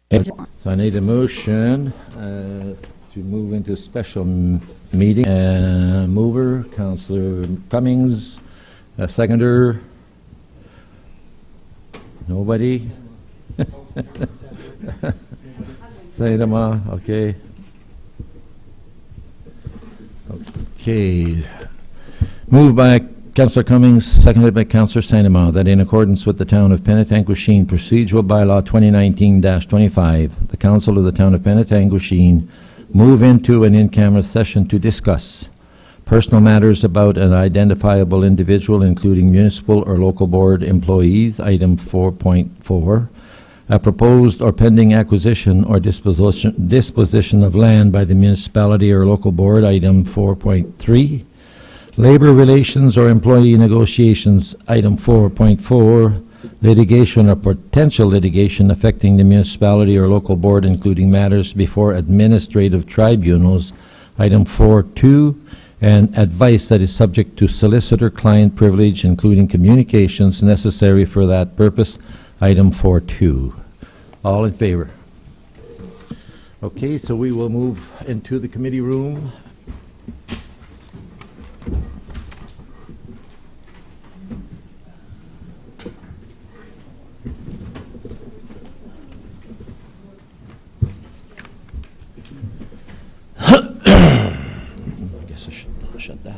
So I need a motion to move into special meeting. Mover, Councillor Cummings. Seconder. Nobody? Saitama, okay. Okay. Moved by Councillor Cummings, seconded by Councillor Saitama, that in accordance with the Town of Penetanguishene Procedural Bylaw 2019-25, the Council of the Town of Penetanguishene move into an in-camera session to discuss personal matters about an identifiable individual, including municipal or local board employees, item 4.4, a proposed or pending acquisition or disposition of land by the municipality or local board, item 4.3, labor relations or employee negotiations, item 4.4, litigation or potential litigation affecting the municipality or local board, including matters before administrative tribunals, item 4.2, and advice that is subject to solicitor-client privilege, including communications necessary for that purpose, item 4.2. All in favor? Okay, so we will move into the committee room. I guess I should shut that.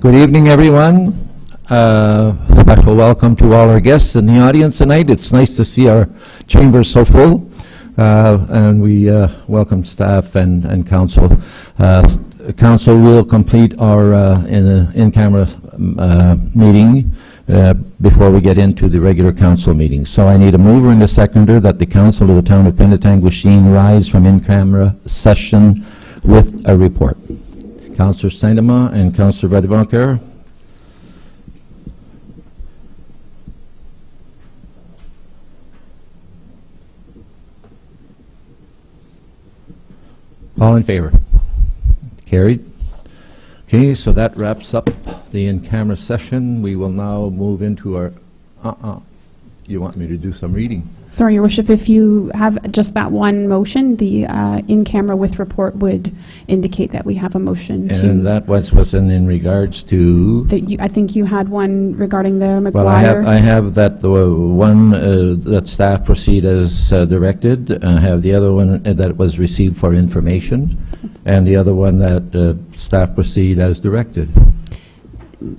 Good evening, everyone. Special welcome to all our guests in the audience tonight. It's nice to see our chambers so full, and we welcome staff and council. Council will complete our in-camera meeting before we get into the regular council meeting. So I need a mover and a seconder that the council of the town of Penetanguishene rise from in-camera session with a report. Councillor Saint-Amand and Councillor Ratification. All in favor? Carried. Okay, so that wraps up the in-camera session. We will now move into our... You want me to do some reading? Sorry, Your Worship, if you have just that one motion, the in-camera with report would indicate that we have a motion to... And that was in regards to... I think you had one regarding the McGuire... Well, I have that the one that staff proceed as directed. I have the other one that was received for information, and the other one that staff proceed as directed.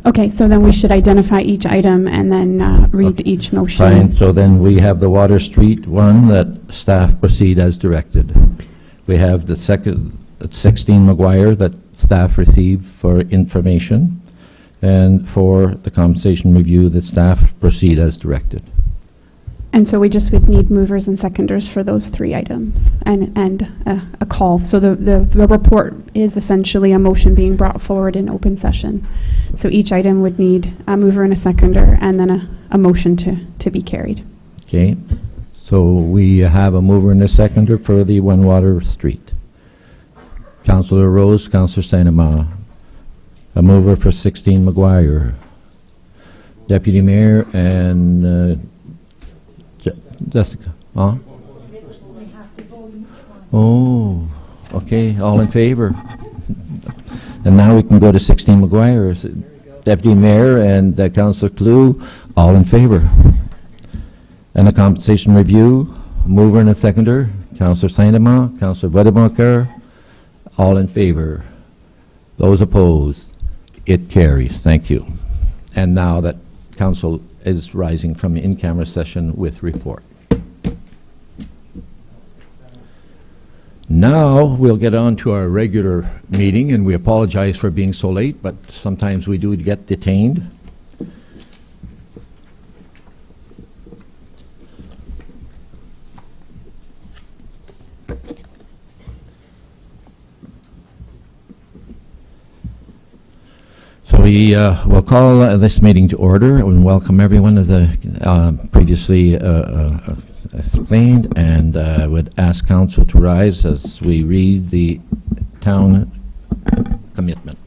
Okay, so then we should identify each item and then read each motion. Fine, so then we have the Water Street one that staff proceed as directed. We have the second, 16 McGuire, that staff received for information, and for the compensation review that staff proceed as directed. And so we just would need movers and seconders for those three items and a call. So the report is essentially a motion being brought forward in open session. So each item would need a mover and a seconder and then a motion to be carried. Okay, so we have a mover and a seconder for the One Water Street. Councillor Rose, Councillor Saint-Amand. A mover for 16 McGuire. Deputy Mayor and Jessica. Huh? Oh, okay, all in favor. And now we can go to 16 McGuire. Deputy Mayor and Councillor Clue, all in favor. And a compensation review, mover and a seconder, Councillor Saint-Amand, Councillor Wedebacher, all in favor. Those opposed, it carries. Thank you. And now that council is rising from the in-camera session with report. Now we'll get on to our regular meeting, and we apologize for being so late, but sometimes we do get detained. So we will call this meeting to order and welcome everyone, as previously explained, and would ask council to rise as we read the town commitment.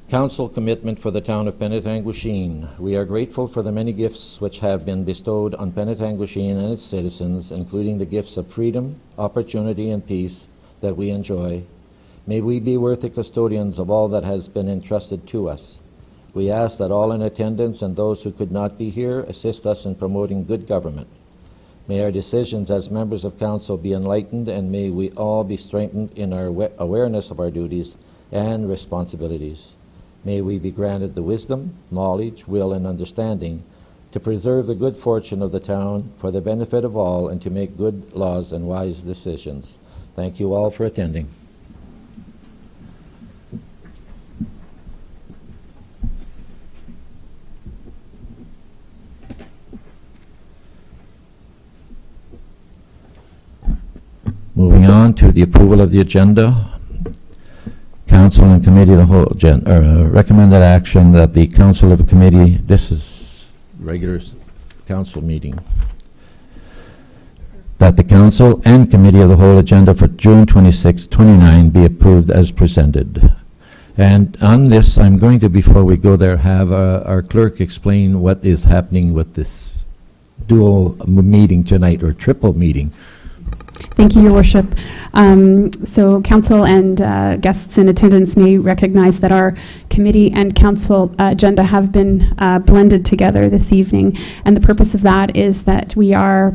Council commitment for the town of Penetanguishene. We are grateful for the many gifts which have been bestowed on Penetanguishene and its citizens, including the gifts of freedom, opportunity, and peace that we enjoy. May we be worthy custodians of all that has been entrusted to us. We ask that all in attendance and those who could not be here assist us in promoting good government. May our decisions as members of council be enlightened, and may we all be strengthened in our awareness of our duties and responsibilities. May we be granted the wisdom, knowledge, will, and understanding to preserve the good fortune of the town for the benefit of all, and to make good laws and wise decisions. Thank you all for attending. Moving on to the approval of the agenda. Council and committee of the whole recommended action that the council of a committee, this is regular council meeting, that the council and committee of the whole agenda for June 26, 29 be approved as presented. And on this, I'm going to, before we go there, have our clerk explain what is happening with this dual meeting tonight, or triple meeting. Thank you, Your Worship. So council and guests in attendance may recognize that our committee and council agenda have been blended together this evening. And the purpose of that is that we are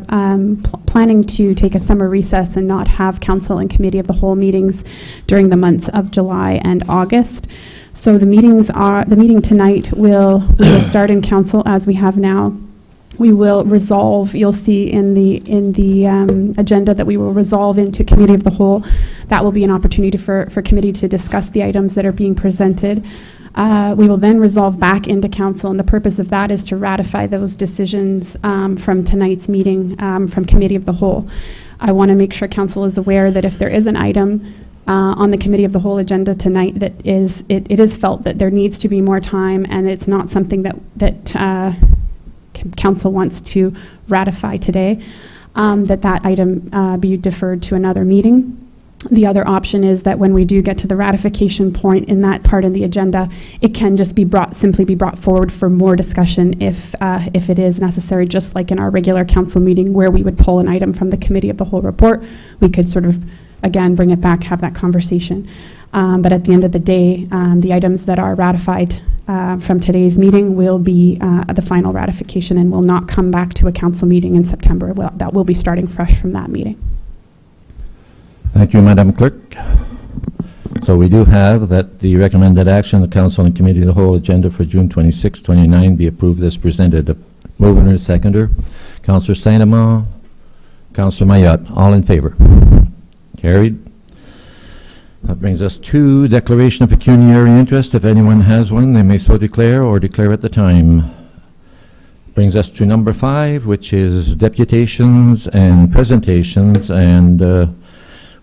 planning to take a summer recess and not have council and committee of the whole meetings during the months of July and August. So the meeting tonight will start in council as we have now. We will resolve, you'll see in the agenda that we will resolve into committee of the whole. That will be an opportunity for committee to discuss the items that are being presented. We will then resolve back into council, and the purpose of that is to ratify those decisions from tonight's meeting from committee of the whole. I want to make sure council is aware that if there is an item on the committee of the whole agenda tonight that it is felt that there needs to be more time, and it's not something that council wants to ratify today, that item be deferred to another meeting. The other option is that when we do get to the ratification point in that part of the agenda, it can just be simply be brought forward for more discussion if it is necessary, just like in our regular council meeting where we would pull an item from the committee of the whole report. We could sort of, again, bring it back, have that conversation. But at the end of the day, the items that are ratified from today's meeting will be the final ratification and will not come back to a council meeting in September. Well, that will be starting fresh from that meeting. Thank you, Madam Clerk. So we do have that the recommended action of the Council and Committee of the Whole agenda for June 26, 29 be approved as presented. Mover and seconder, Councillor Saint-Amand, Councillor Mayotte, all in favor? Carried. That brings us to declaration of pecuniary interest. If anyone has one, they may so declare or declare at the time. Brings us to number 5, which is deputations and presentations, and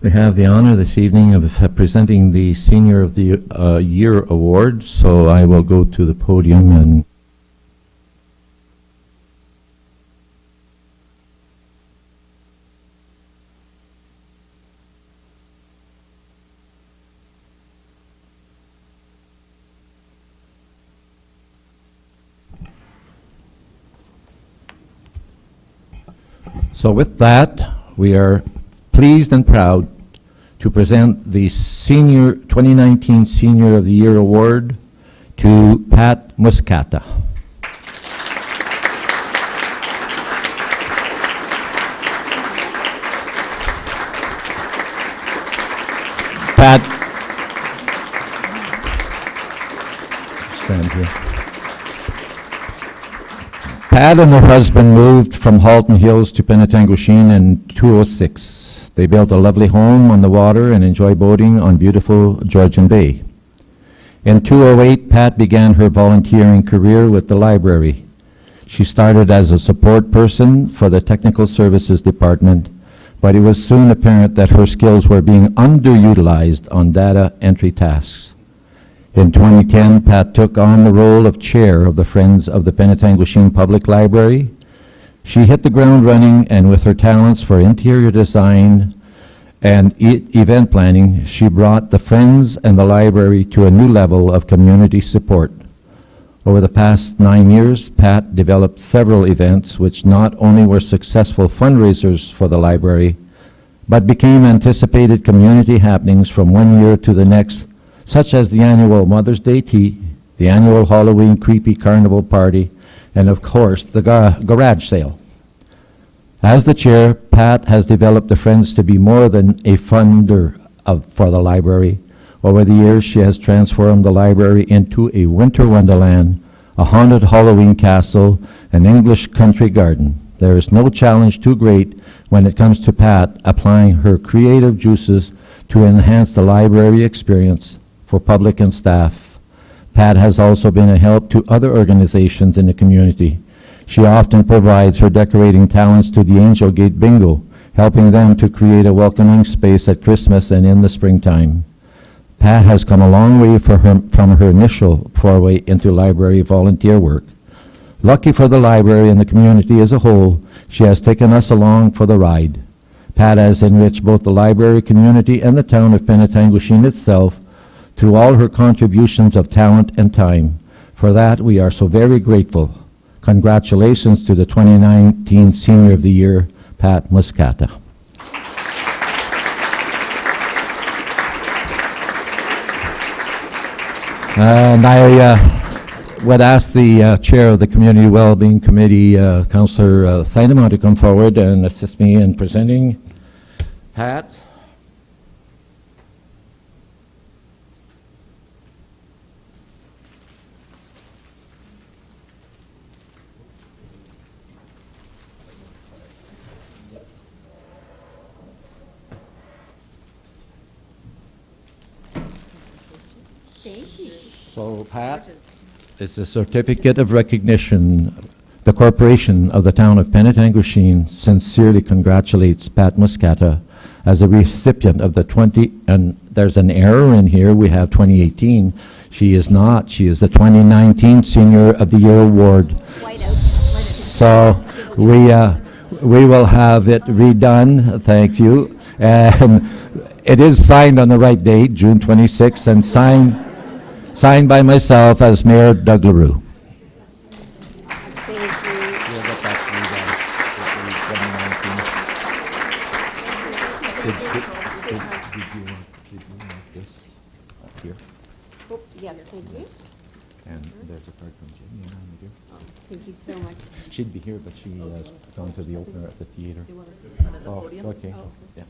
we have the honor this evening of presenting the Senior of the Year Award, so I will go to the podium and so with that, we are pleased and proud to present the 2019 Senior of the Year Award to Pat Muscata. Pat, stand here. Pat and her husband moved from Halton Hills to Penetanguishene in 2006. They built a lovely home on the water and enjoy boating on beautiful Georgian Bay. In 2008, Pat began her volunteering career with the library. She started as a support person for the Technical Services Department, but it was soon apparent that her skills were being underutilized on data entry tasks. In 2010, Pat took on the role of chair of the Friends of the Penetanguishene Public Library. She hit the ground running, and with her talents for interior design and event planning, she brought the Friends and the library to a new level of community support. Over the past 9 years, Pat developed several events which not only were successful fundraisers for the library, but became anticipated community happenings from one year to the next, such as the annual Mother's Day Tea, the annual Halloween Creepy Carnival Party, and of course, the garage sale. As the chair, Pat has developed the Friends to be more than a funder for the library. Over the years, she has transformed the library into a winter wonderland, a haunted Halloween castle, an English country garden. There is no challenge too great when it comes to Pat applying her creative juices to enhance the library experience for public and staff. Pat has also been a help to other organizations in the community. She often provides her decorating talents to the Angel Gate Bingo, helping them to create a welcoming space at Christmas and in the springtime. Pat has come a long way from her initial foray into library volunteer work. Lucky for the library and the community as a whole, she has taken us along for the ride. Pat has enriched both the library community and the town of Penetanguishene itself through all her contributions of talent and time. For that, we are so very grateful. Congratulations to the 2019 Senior of the Year, Pat Muscata. And I would ask the Chair of the Community Wellbeing Committee, Councillor Sainama, to come forward and assist me in presenting. Pat? So, Pat, it's a certificate of recognition. The Corporation of the Town of Penetanguishene sincerely congratulates Pat Muscata as a recipient of the and there's an error in here, we have 2018. She is not. She is the 2019 Senior of the Year Award. So we will have it redone, thank you. And it is signed on the right date, June 26th, and signed by myself as Mayor Doug LaRue. Yes, thank you. And there's a card from Jenny. Thank you so much. She'd be here, but she gone to the opener at the theater. Oh, okay. Yeah.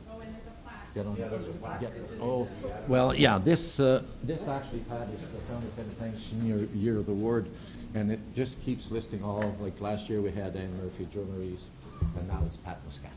Get on. Yeah. Oh, well, yeah, this actually, Pat, is the Town of Penetanguishene Year of the Award, and it just keeps listing all, like last year we had Anne Murphy, Joe Maurice, and now it's Pat Muscata.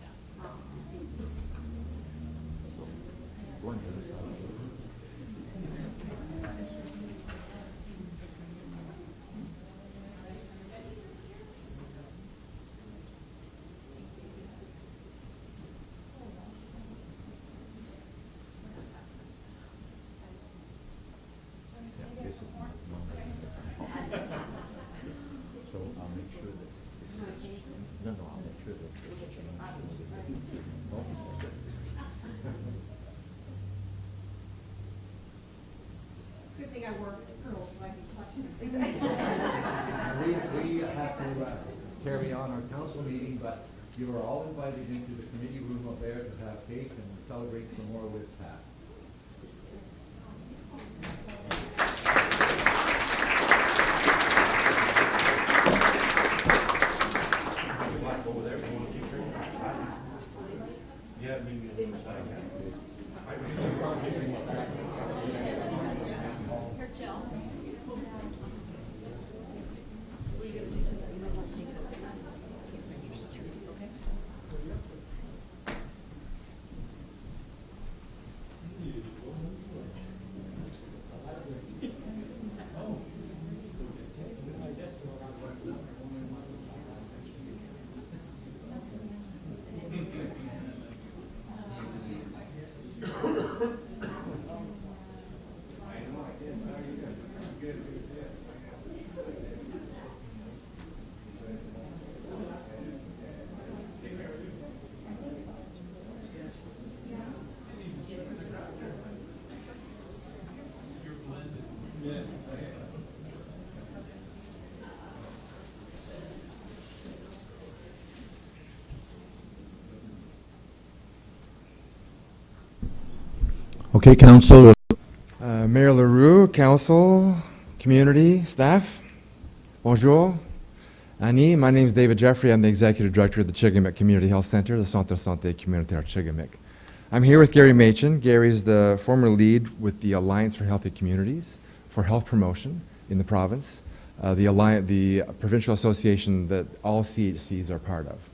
So I'll make sure that I'll make sure that it's changed. Good thing I wore pearls so I can clutch We have to carry on our council meeting, but you are all invited into the committee room up there to have cake and celebrate some more with Pat. Okay, Council. Mayor LaRue, council, community, staff, bonjour. Annie, my name is David Jeffrey. I'm the executive director of the Chigamik Community Health Center, the Centre Santé Communautaire Chigamik. I'm here with Gary Machin. Gary's the former lead with the Alliance for Healthy Communities for health promotion in the province, the provincial association that all CHCs are part of.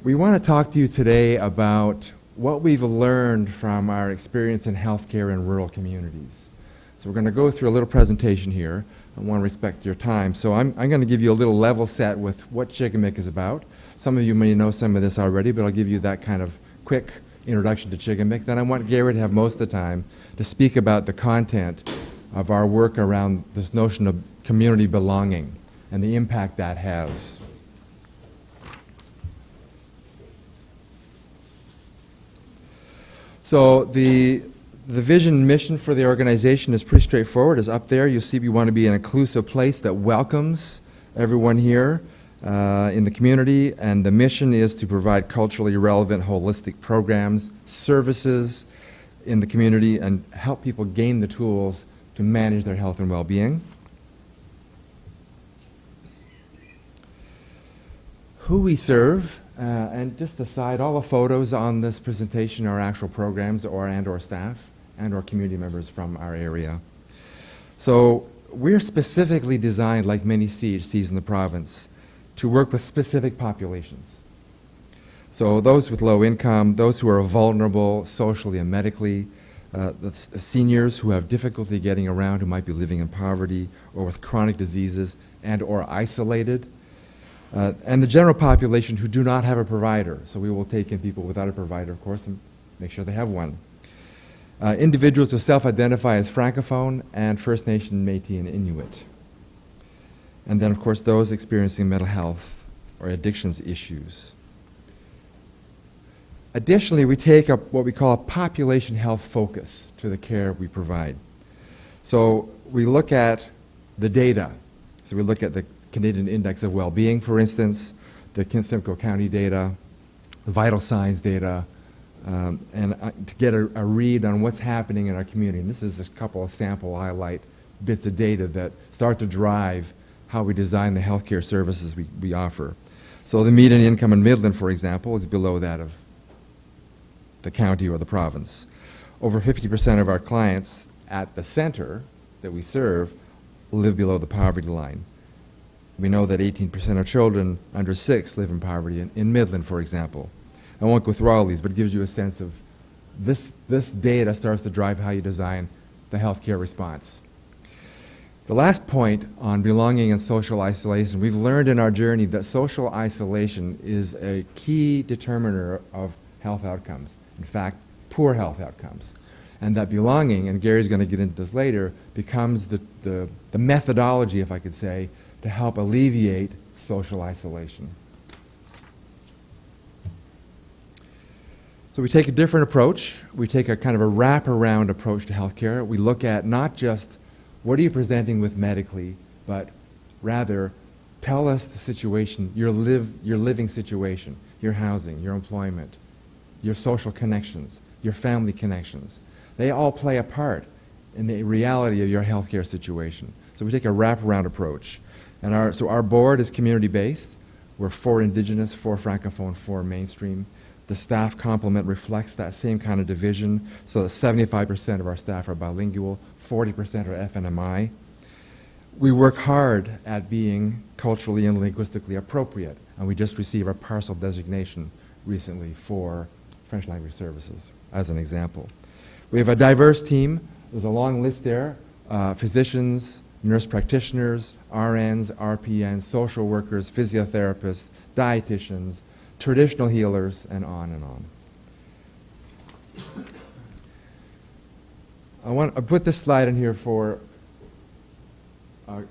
We want to talk to you today about what we've learned from our experience in healthcare in rural communities. So we're going to go through a little presentation here. I want to respect your time. So I'm going to give you a little level set with what Chigamik is about. Some of you may know some of this already, but I'll give you that kind of quick introduction to Chigamik. Then I want Gary to have most of the time to speak about the content of our work around this notion of community belonging and the impact that has. So the vision mission for the organization is pretty straightforward. It's up there. You see we want to be an inclusive place that welcomes everyone here in the community, and the mission is to provide culturally relevant, holistic programs, services in the community, and help people gain the tools to manage their health and well-being. Who we serve, and just aside, all the photos on this presentation are actual programs or staff and/or community members from our area. So we're specifically designed, like many CHCs in the province, to work with specific populations. So those with low income, those who are vulnerable socially and medically, the seniors who have difficulty getting around, who might be living in poverty or with chronic diseases and or isolated, and the general population who do not have a provider. So we will take in people without a provider, of course, and make sure they have one. Individuals who self-identify as Francophone and First Nation, Métis, and Inuit. And then, of course, those experiencing mental health or addictions issues. Additionally, we take what we call a population health focus to the care we provide. So we look at the data. So we look at the Canadian Index of Well-Being, for instance, the Simcoe County data, the vital signs data, and to get a read on what's happening in our community. And this is a couple of sample highlight bits of data that start to drive how we design the healthcare services we offer. So the median income in Midland, for example, is below that of the county or the province. Over 50% of our clients at the center that we serve live below the poverty line. We know that 18% of children under 6 live in poverty in Midland, for example. I won't go through all these, but it gives you a sense of this data starts to drive how you design the healthcare response. The last point on belonging and social isolation, we've learned in our journey that social isolation is a key determiner of health outcomes. In fact, poor health outcomes. And that belonging, and Gary's going to get into this later, becomes the methodology, if I could say, to help alleviate social isolation. So we take a different approach. We take a kind of a wraparound approach to healthcare. We look at not just what are you presenting with medically, but rather tell us the situation, your living situation, your housing, your employment, your social connections, your family connections. They all play a part in the reality of your healthcare situation. So we take a wraparound approach. And our board is community-based. We're 4 Indigenous, 4 Francophone, 4 mainstream. The staff complement reflects that same kind of division, so that 75% of our staff are bilingual, 40% are FNMI. We work hard at being culturally and linguistically appropriate, and we just received our parcel designation recently for French language services, as an example. We have a diverse team. There's a long list there. Physicians, nurse practitioners, RNs, RPNs, social workers, physiotherapists, dietitians, traditional healers, and on and on. I put this slide in here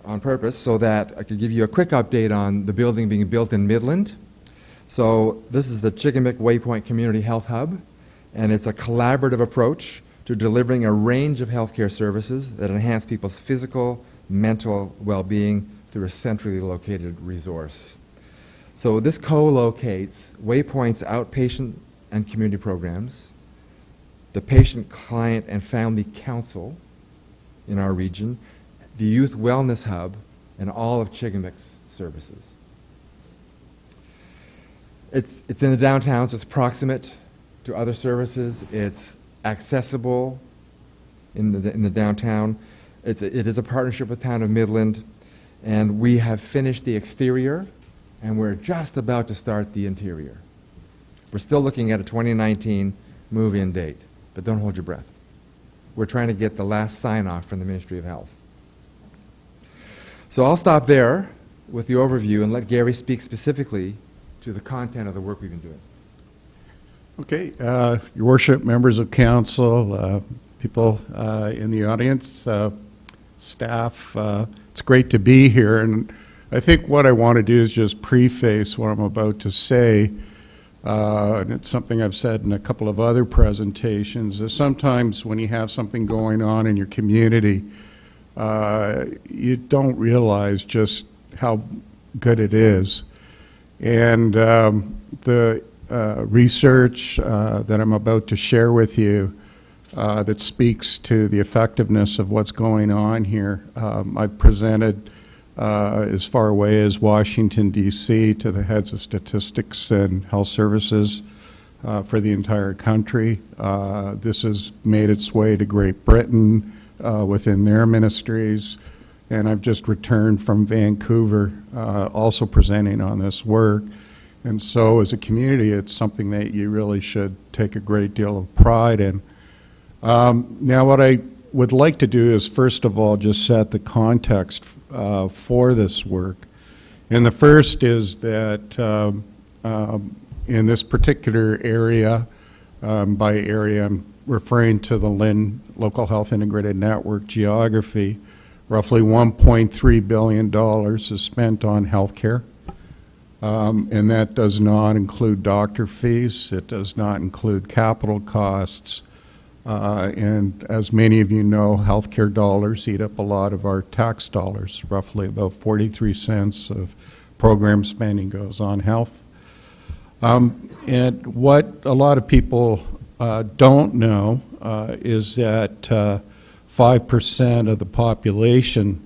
on purpose so that I could give you a quick update on the building being built in Midland. So this is the Chickamick Waypoint Community Health Hub, and it's a collaborative approach to delivering a range of healthcare services that enhance people's physical, mental well-being through a centrally located resource. So this co-locates Waypoint's outpatient and community programs, the Patient, Client, and Family Council in our region, the Youth Wellness Hub, and all of Chickamic's services. It's in the downtown, so it's proximate to other services. It's accessible in the downtown. It is a partnership with Town of Midland, and we have finished the exterior, and we're just about to start the interior. We're still looking at a 2019 move-in date, but don't hold your breath. We're trying to get the last sign-off from the Ministry of Health. So I'll stop there with the overview and let Gary speak specifically to the content of the work we've been doing. Okay, Your Worship, members of council, people in the audience, staff, it's great to be here. And I think what I want to do is just preface what I'm about to say, and it's something I've said in a couple of other presentations, is sometimes when you have something going on in your community, you don't realize just how good it is. And the research that I'm about to share with you that speaks to the effectiveness of what's going on here. I've presented as far away as Washington, D.C. to the heads of statistics and health services for the entire country. This has made its way to Great Britain within their ministries, and I've just returned from Vancouver also presenting on this work. And so as a community, it's something that you really should take a great deal of pride in. Now, what I would like to do is, first of all, just set the context for this work. And the first is that in this particular area, by area I'm referring to the LIN, Local Health Integrated Network geography, roughly $1.3 billion is spent on healthcare. And that does not include doctor fees. It does not include capital costs. And as many of you know, healthcare dollars eat up a lot of our tax dollars. Roughly about 43 cents of program spending goes on health. And what a lot of people don't know is that 5% of the population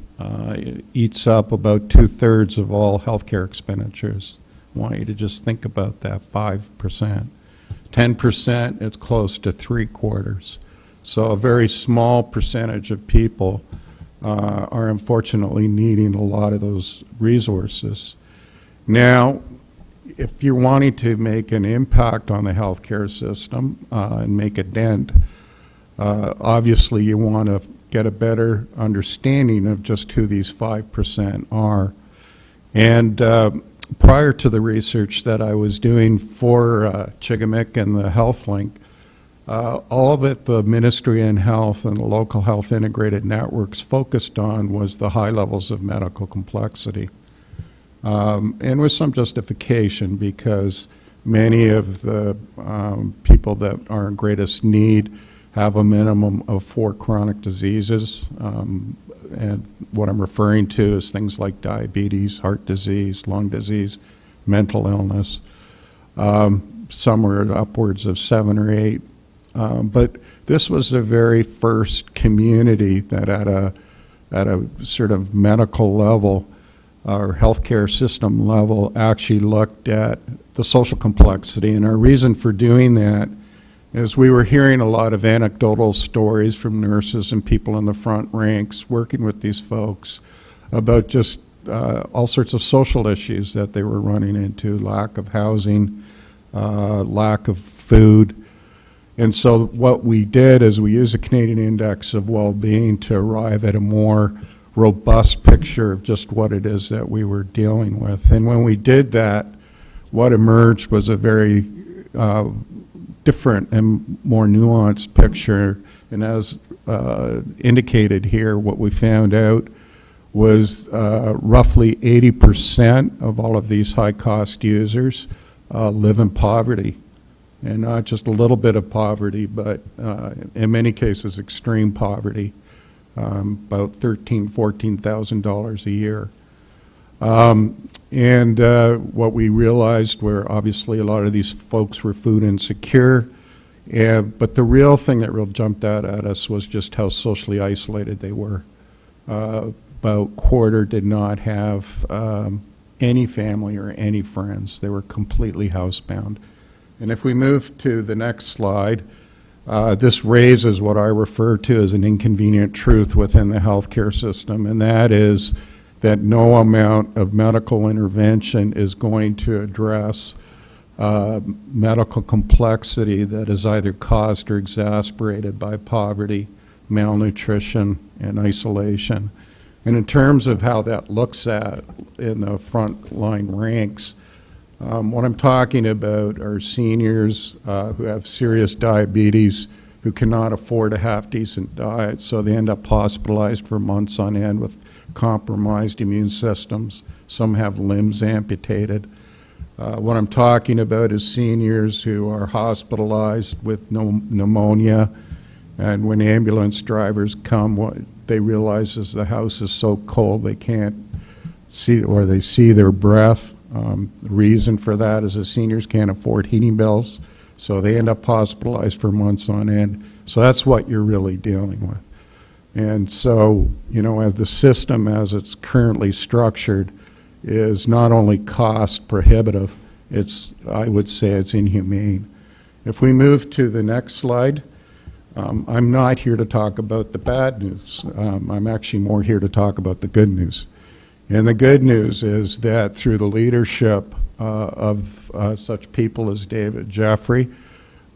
eats up about 2/3 of all healthcare expenditures. I want you to just think about that 5%. 10%, it's close to 3/4. So a very small percentage of people are unfortunately needing a lot of those resources. Now, if you're wanting to make an impact on the healthcare system and make a dent, obviously you want to get a better understanding of just who these 5% are. And prior to the research that I was doing for Chigamick and the Health Link, all that the Ministry in Health and the local health integrated networks focused on was the high levels of medical complexity. And with some justification, because many of the people that are in greatest need have a minimum of 4 chronic diseases. And what I'm referring to is things like diabetes, heart disease, lung disease, mental illness. Some are upwards of 7 or 8. But this was the very first community that at a sort of medical level or healthcare system level actually looked at the social complexity. And our reason for doing that is we were hearing a lot of anecdotal stories from nurses and people in the front ranks working with these folks about just all sorts of social issues that they were running into, lack of housing, lack of food. And so what we did is we used the Canadian Index of Well-Being to arrive at a more robust picture of just what it is that we were dealing with. And when we did that, what emerged was a very different and more nuanced picture. And as indicated here, what we found out was roughly 80% of all of these high-cost users live in poverty. And not just a little bit of poverty, but in many cases extreme poverty, about $13,000, $14,000 a year. And what we realized were obviously a lot of these folks were food insecure, but the real thing that really jumped out at us was just how socially isolated they were. About a quarter did not have any family or any friends. They were completely housebound. And if we move to the next slide, this raises what I refer to as an inconvenient truth within the healthcare system, and that is that no amount of medical intervention is going to address medical complexity that is either caused or exacerbated by poverty, malnutrition, and isolation. And in terms of how that looks at in the frontline ranks, what I'm talking about are seniors who have serious diabetes, who cannot afford a half-decent diet, so they end up hospitalized for months on end with compromised immune systems. Some have limbs amputated. What I'm talking about is seniors who are hospitalized with pneumonia, and when ambulance drivers come, what they realize is the house is so cold they can't see, or they see their breath. The reason for that is the seniors can't afford heating bills, so they end up hospitalized for months on end. So that's what you're really dealing with. And so, as the system as it's currently structured is not only cost prohibitive, I would say it's inhumane. If we move to the next slide, I'm not here to talk about the bad news. I'm actually more here to talk about the good news. And the good news is that through the leadership of such people as David Jeffrey,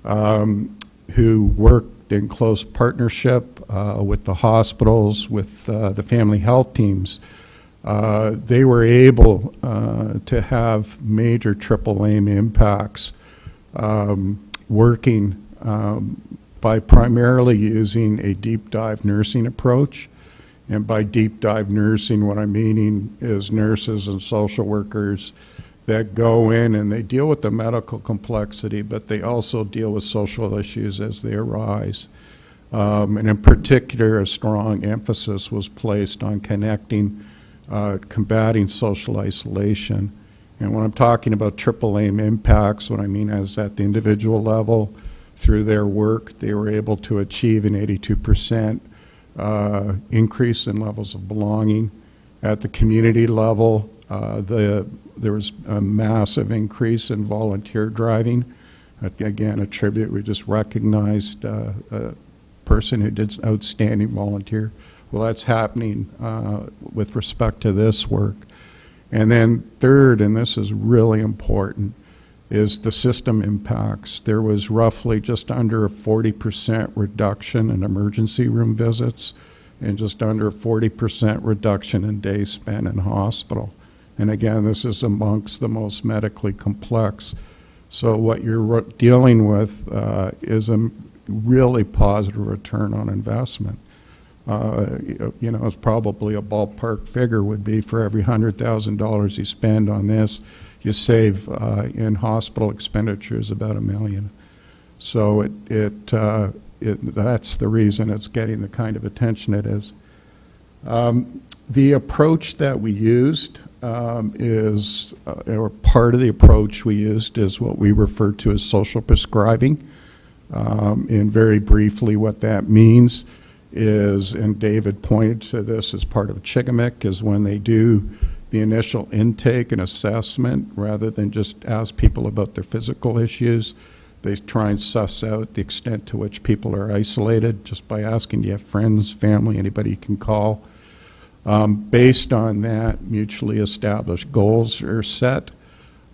who worked in close partnership with the hospitals, with the family health teams, they were able to have major triple aim impacts, working by primarily using a deep dive nursing approach. And by deep dive nursing, what I'm meaning is nurses and social workers that go in and they deal with the medical complexity, but they also deal with social issues as they arise. And in particular, a strong emphasis was placed on combating social isolation. And when I'm talking about triple aim impacts, what I mean is at the individual level, through their work, they were able to achieve an 82% increase in levels of belonging. At the community level, there was a massive increase in volunteer driving. Again, a tribute. We just recognized a person who did outstanding volunteer. Well, that's happening with respect to this work. And then third, and this is really important, is the system impacts. There was roughly just under a 40% reduction in emergency room visits and just under a 40% reduction in days spent in hospital. And again, this is amongst the most medically complex. So what you're dealing with is a really positive return on investment. It's probably a ballpark figure would be for every $100,000 you spend on this, you save in hospital expenditures about $1 million. So that's the reason it's getting the kind of attention it is. The approach that we used or part of the approach we used is what we refer to as social prescribing. And very briefly, what that means is, and David pointed to this as part of Chickamauga, is when they do the initial intake and assessment, rather than just ask people about their physical issues, they try and suss out the extent to which people are isolated just by asking, do you have friends, family, anybody you can call? Based on that, mutually established goals are set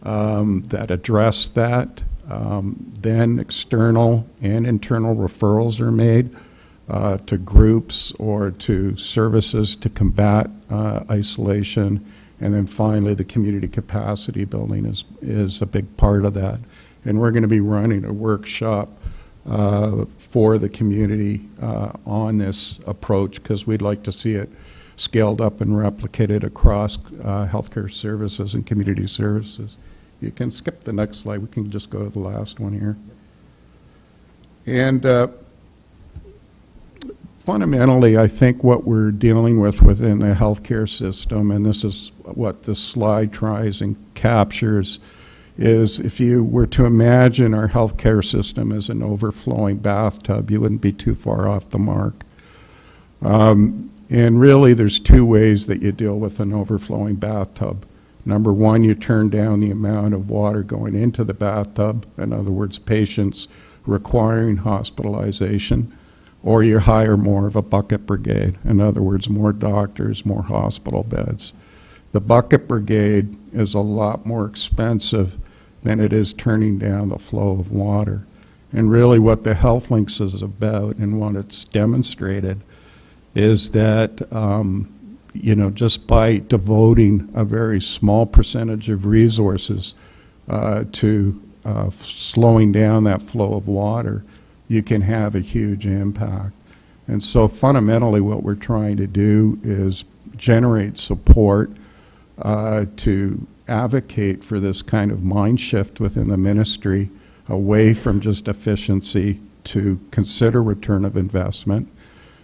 that address that. Then external and internal referrals are made to groups or to services to combat isolation. And then finally, the community capacity building is a big part of that. And we're going to be running a workshop for the community on this approach because we'd like to see it scaled up and replicated across healthcare services and community services. You can skip the next slide. We can just go to the last one here. And fundamentally, I think what we're dealing with within the healthcare system, and this is what this slide tries and captures, is if you were to imagine our healthcare system as an overflowing bathtub, you wouldn't be too far off the mark. And really, there's two ways that you deal with an overflowing bathtub. Number one, you turn down the amount of water going into the bathtub, in other words, patients requiring hospitalization, or you hire more of a bucket brigade, in other words, more doctors, more hospital beds. The bucket brigade is a lot more expensive than it is turning down the flow of water. And really what the Health Links is about and what it's demonstrated is that just by devoting a very small percentage of resources to slowing down that flow of water, you can have a huge impact. And so fundamentally what we're trying to do is generate support to advocate for this kind of mind shift within the ministry away from just efficiency to consider return of investment.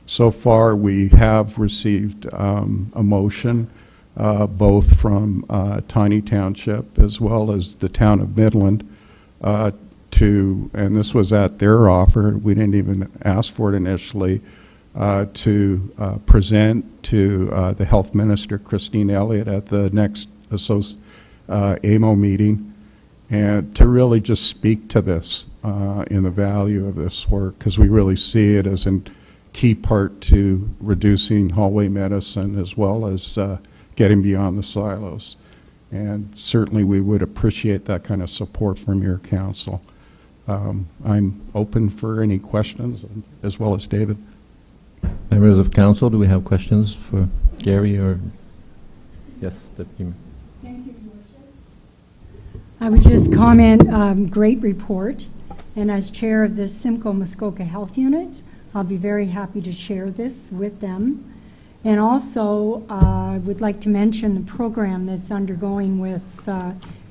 So far, we have received a motion both from Tiny Township as well as the town of Midland and this was at their offer, we didn't even ask for it initially, to present to the health minister, Christine Elliott, at the next AMO meeting, and to really just speak to this in the value of this work, because we really see it as a key part to reducing hallway medicine as well as getting beyond the silos. And certainly we would appreciate that kind of support from your council. I'm open for any questions, as well as David. Members of council, do we have questions for Gary or? Yes, Deputy. Thank you, Your Worship. I would just comment, great report. And as chair of the Simcoe Muskoka Health Unit, I'll be very happy to share this with them. And also, I would like to mention the program that's undergoing with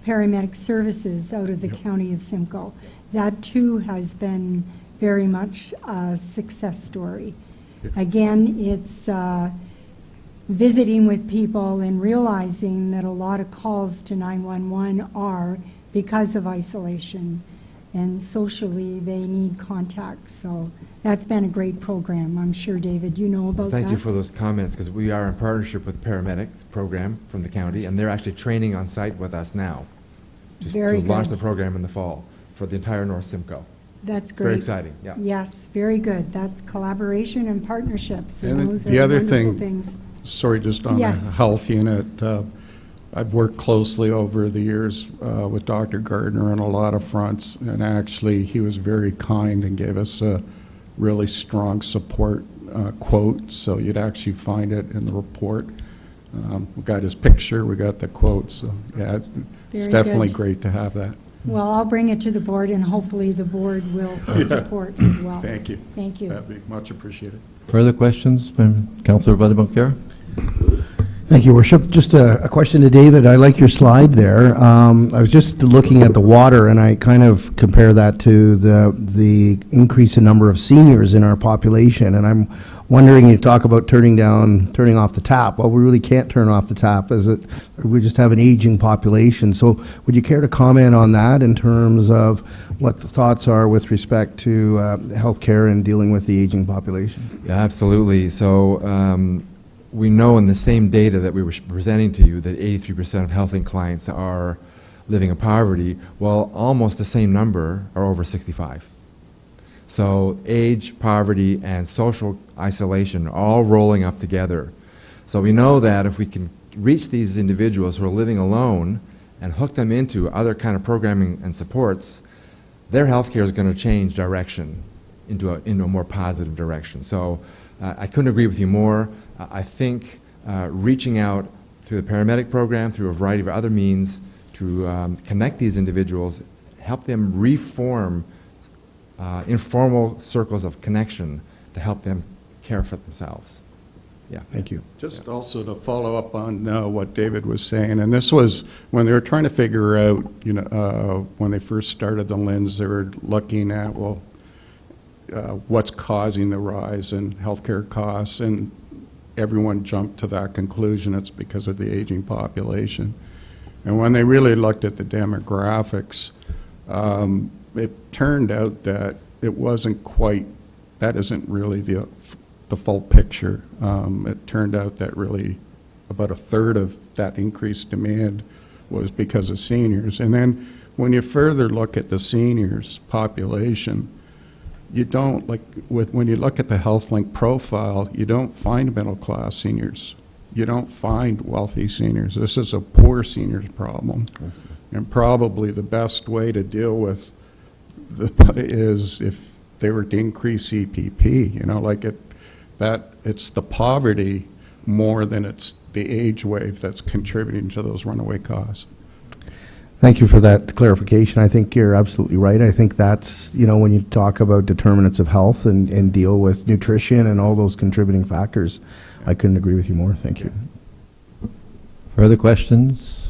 paramedic services out of the county of Simcoe. That too has been very much a success story. Again, it's visiting with people and realizing that a lot of calls to 911 are because of isolation, and socially they need contact. So that's been a great program. I'm sure, David, you know about that. Thank you for those comments, because we are in partnership with Paramedic program from the county, and they're actually training on site with us now to Very launch good. the program in the fall for the entire North Simcoe. That's It's very great. exciting, yeah. Yes, very good. That's collaboration and partnerships, and And those the are other wonderful thing- things. Sorry, just on Yes. the health unit, I've worked closely over the years with Dr. Gardner on a lot of fronts, and actually he was very kind and gave us a really strong support quote, so you'd actually find it in the report. We got his picture, we got the quote, so yeah, it's Very definitely good. great to have that. Well, I'll bring it to the board, and hopefully the board will support as well. Thank you. Thank you. That'd be much appreciated. Further questions, Councillor Vadeboncoeur? Thank you, Worship. Just a question to David. I like your slide there. I was just looking at the water, and I kind of compare that to the increase in number of seniors in our population. And I'm wondering, you talk about turning off the tap. Well, we really can't turn off the tap. We just have an aging population. So would you care to comment on that in terms of what the thoughts are with respect to healthcare and dealing with the aging population? Yeah, absolutely. So we know in the same data that we were presenting to you that 83% of health clients are living in poverty, while almost the same number are over 65. So age, poverty, and social isolation are all rolling up together. So we know that if we can reach these individuals who are living alone and hook them into other kind of programming and supports, their health care is going to change direction into a more positive direction. So I couldn't agree with you more. I think reaching out through the paramedic program, through a variety of other means to connect these individuals, help them reform informal circles of connection to help them care for themselves. Yeah. Thank you. Just also to follow up on what David was saying, and this was when they were trying to figure out, when they first started the lens, they were looking at, what's causing the rise in healthcare costs, and everyone jumped to that conclusion. It's because of the aging population. And when they really looked at the demographics, it turned out that it wasn't quite, that isn't really the full picture. It turned out that really about a third of that increased demand was because of seniors. And then when you further look at the seniors population, you don't, when you look at the HealthLink profile, you don't find middle-class seniors. You don't find wealthy seniors. This is a poor seniors problem. And probably the best way to deal with is if they were to increase CPP, it's the poverty more than it's the age wave that's contributing to those runaway costs. Thank you for that clarification. I think you're absolutely right. I think that's, when you talk about determinants of health and deal with nutrition and all those contributing factors, I couldn't agree with you more. Thank you. Further questions?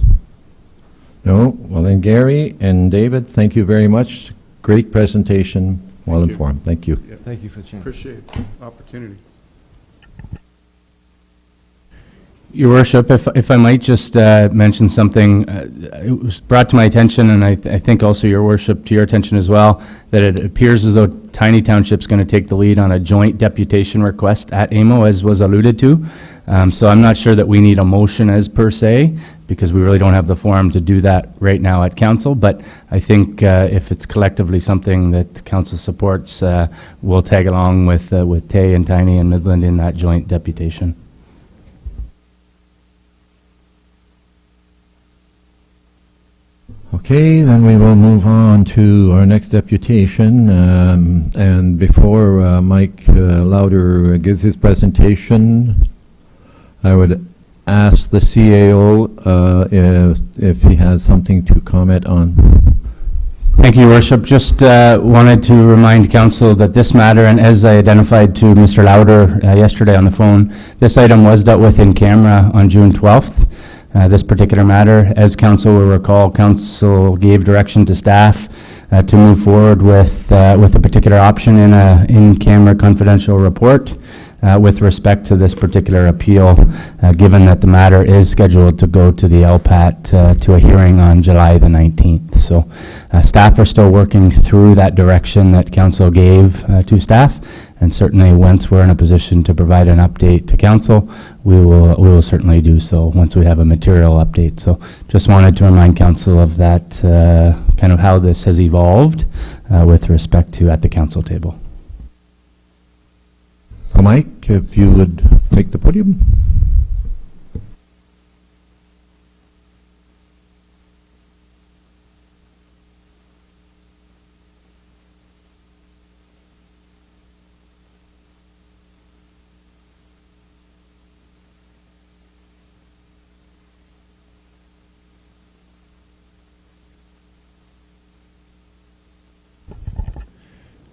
No? Well then, Gary and David, thank you very much. Great presentation, well Thank you. informed. Thank you. Thank you for the chance. Appreciate the opportunity. Your Worship, if I might just mention something, it was brought to my attention, and I think also Your Worship, to your attention as well, that it appears as though Tiny Township's going to take the lead on a joint deputation request at AMO, as was alluded to. So I'm not sure that we need a motion as per se, because we really don't have the forum to do that right now at council. But I think if it's collectively something that council supports, we'll tag along with Tay and Tiny and Midland in that joint deputation. Okay, then we will move on to our next deputation. And before Mike Louder gives his presentation, I would ask the CAO if he has something to comment on. Thank you, Your Worship. Just wanted to remind council that this matter, and as I identified to Mr. Louder yesterday on the phone, this item was dealt with in camera on June 12th. This particular matter, as council will recall, council gave direction to staff to move forward with a particular option in a in-camera confidential report with respect to this particular appeal, given that the matter is scheduled to go to the LPAT to a hearing on July the 19th. So staff are still working through that direction that council gave to staff, and certainly once we're in a position to provide an update to council, we will certainly do so once we have a material update. So just wanted to remind council of that, kind of how this has evolved with respect to at the council table. So Mike, if you would take the podium.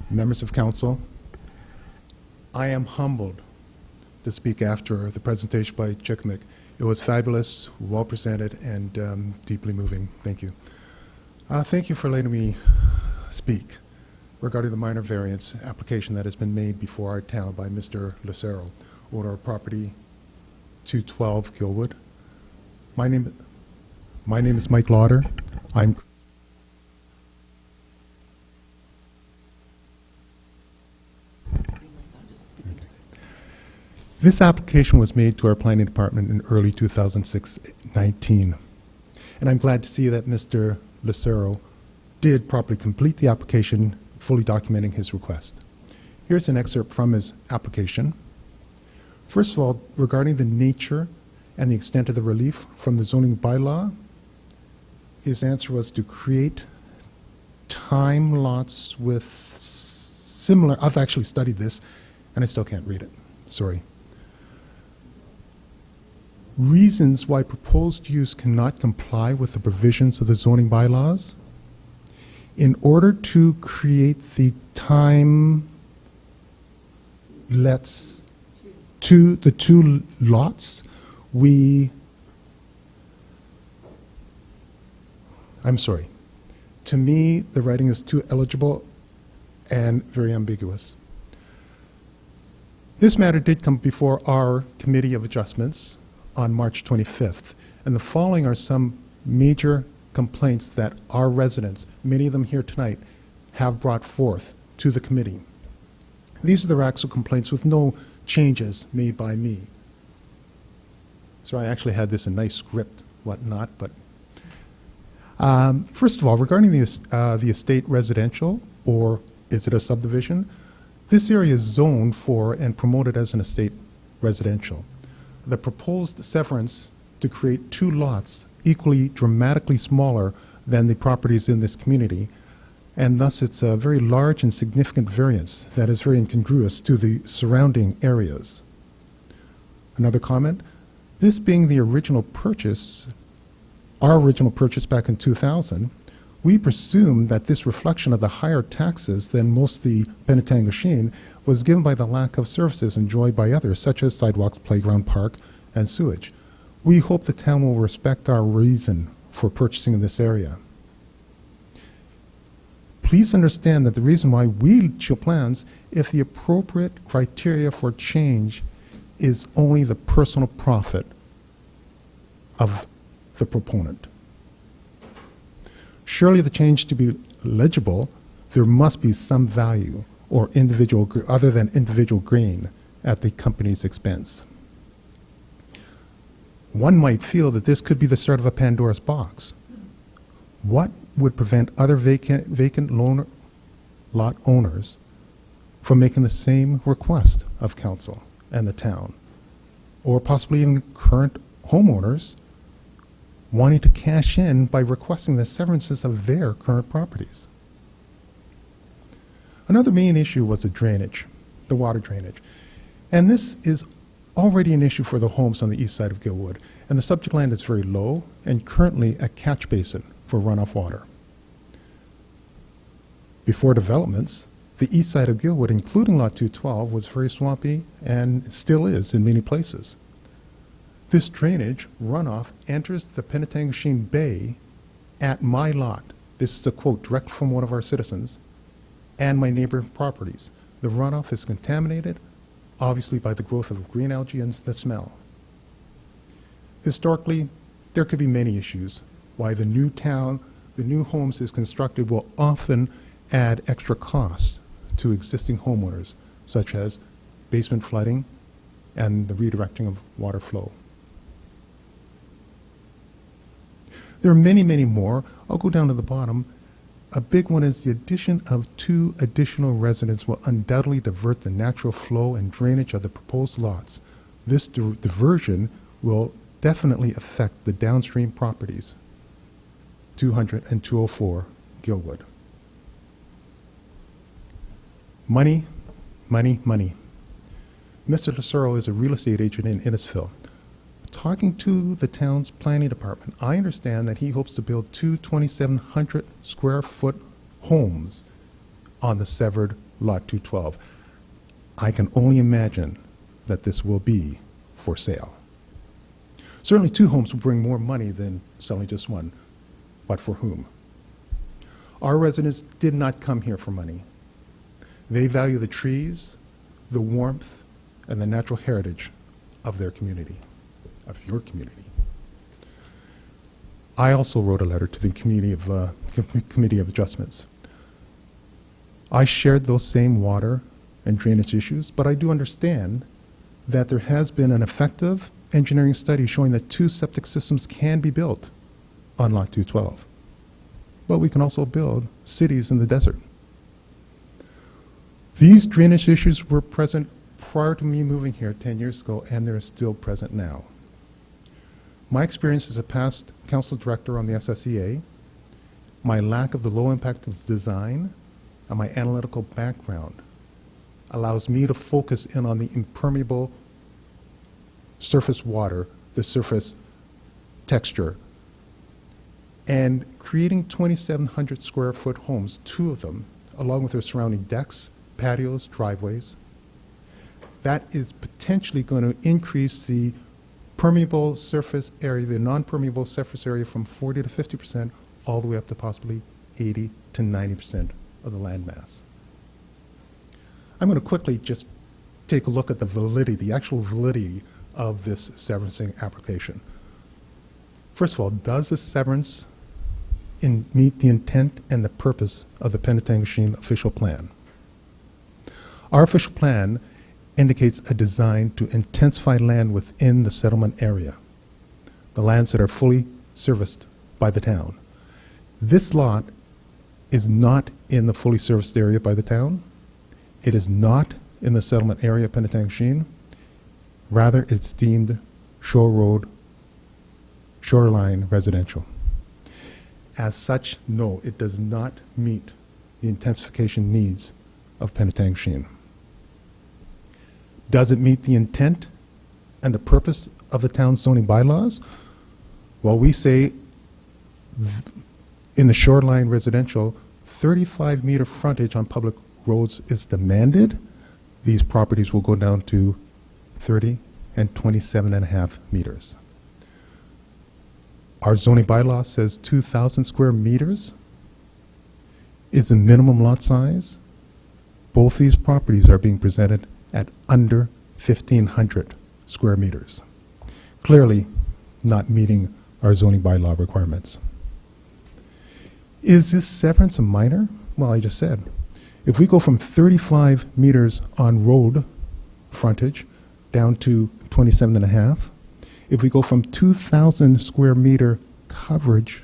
Members of council, I am humbled to speak after the presentation by Chikmik. It was fabulous, well presented, and deeply moving. Thank you. Thank you for letting me speak regarding the minor variance application that has been made before our town by Mr. Lucero, owner of property 212 Gilwood. My name is Mike Lauder. This application was made to our planning department in early 2019, and I'm glad to see that Mr. Lucero did properly complete the application, fully documenting his request. Here's an excerpt from his application. First of all, regarding the nature and the extent of the relief from the zoning bylaw, his answer was to create time lots with similar, I've actually studied this, and I still can't read it, sorry. Reasons why proposed use cannot comply with the provisions of the zoning bylaws. In order to create the time lets to the two lots, I'm sorry. To me, the writing is too illegible and very ambiguous. This matter did come before our Committee of Adjustments on March 25th, and the following are some major complaints that our residents, many of them here tonight, have brought forth to the committee. These are their actual complaints with no changes made by me. So I actually had this in nice script, whatnot, but first of all, regarding the estate residential, or is it a subdivision? This area is zoned for and promoted as an estate residential. The proposed severance to create two lots equally dramatically smaller than the properties in this community, and thus it's a very large and significant variance that is very incongruous to the surrounding areas. Another comment, this being the original purchase, our original purchase back in 2000, we presumed that this reflection of the higher taxes than most of the Penetanguishene was given by the lack of services enjoyed by others, such as sidewalks, playground, park, and sewage. We hope the town will respect our reason for purchasing in this area. Please understand that the reason why we show plans, if the appropriate criteria for change is only the personal profit of the proponent. Surely the change to be legible, there must be some value or other than individual gain at the company's expense. One might feel that this could be the start of a Pandora's box. What would prevent other vacant lot owners from making the same request of council and the town, or possibly even current homeowners wanting to cash in by requesting the severances of their current properties? Another main issue was the drainage, the water drainage. And this is already an issue for the homes on the east side of Gilwood, and the subject land is very low and currently a catch basin for runoff water. Before developments, the east side of Gilwood, including Lot 212, was very swampy and still is in many places. This drainage runoff enters the Penetanguishene Bay at my lot. This is a quote direct from one of our citizens, and my neighboring properties. The runoff is contaminated, obviously by the growth of green algae and the smell. Historically, there could be many issues why the new homes is constructed will often add extra costs to existing homeowners, such as basement flooding and the redirecting of water flow. There are many, many more. I'll go down to the bottom. A big one is the addition of 2 additional residents will undoubtedly divert the natural flow and drainage of the proposed lots. This diversion will definitely affect the downstream properties, 200 and 204 Gilwood. Money, money, money. Mr. Tesoro is a real estate agent in Innisfil. Talking to the town's planning department, I understand that he hopes to build 2 2,700 square foot homes on the severed Lot 212. I can only imagine that this will be for sale. Certainly 2 homes will bring more money than selling just one, but for whom? Our residents did not come here for money. They value the trees, the warmth, and the natural heritage of their community, of your community. I also wrote a letter to the Committee of Adjustments. I shared those same water and drainage issues, but I do understand that there has been an effective engineering study showing that 2 septic systems can be built on Lot 212. But we can also build cities in the desert. These drainage issues were present prior to me moving here 10 years ago, and they're still present now. My experience as a past council director on the SSEA, my lack of the low impact of design, and my analytical background allows me to focus in on the impermeable surface water, the surface texture, and creating 2,700 square foot homes, 2 of them, along with their surrounding decks, patios, driveways. That is potentially going to increase the permeable surface area, the non-permeable surface area, from 40 to 50%, all the way up to possibly 80 to 90% of the land mass. I'm going to quickly just take a look at the validity, the actual validity of this severancing application. First of all, does the severance meet the intent and the purpose of the Penetanguishene official plan? Our official plan indicates a design to intensify land within the settlement area, the lands that are fully serviced by the town. This lot is not in the fully serviced area by the town. It is not in the settlement area of Penetanguishene. Rather, it's deemed shoreline residential. As such, no, it does not meet the intensification needs of Penetanguishene. Does it meet the intent and the purpose of the town's zoning bylaws? Well, we say in the shoreline residential, 35-meter frontage on public roads is demanded. These properties will go down to 30 and 27.5 meters. Our zoning bylaw says 2,000 square meters is the minimum lot size. Both these properties are being presented at under 1,500 square meters. Clearly, not meeting our zoning bylaw requirements. Is this severance a minor? Well, I just said, if we go from 35 meters on road frontage down to 27 and a half, if we go from 2,000 square meter coverage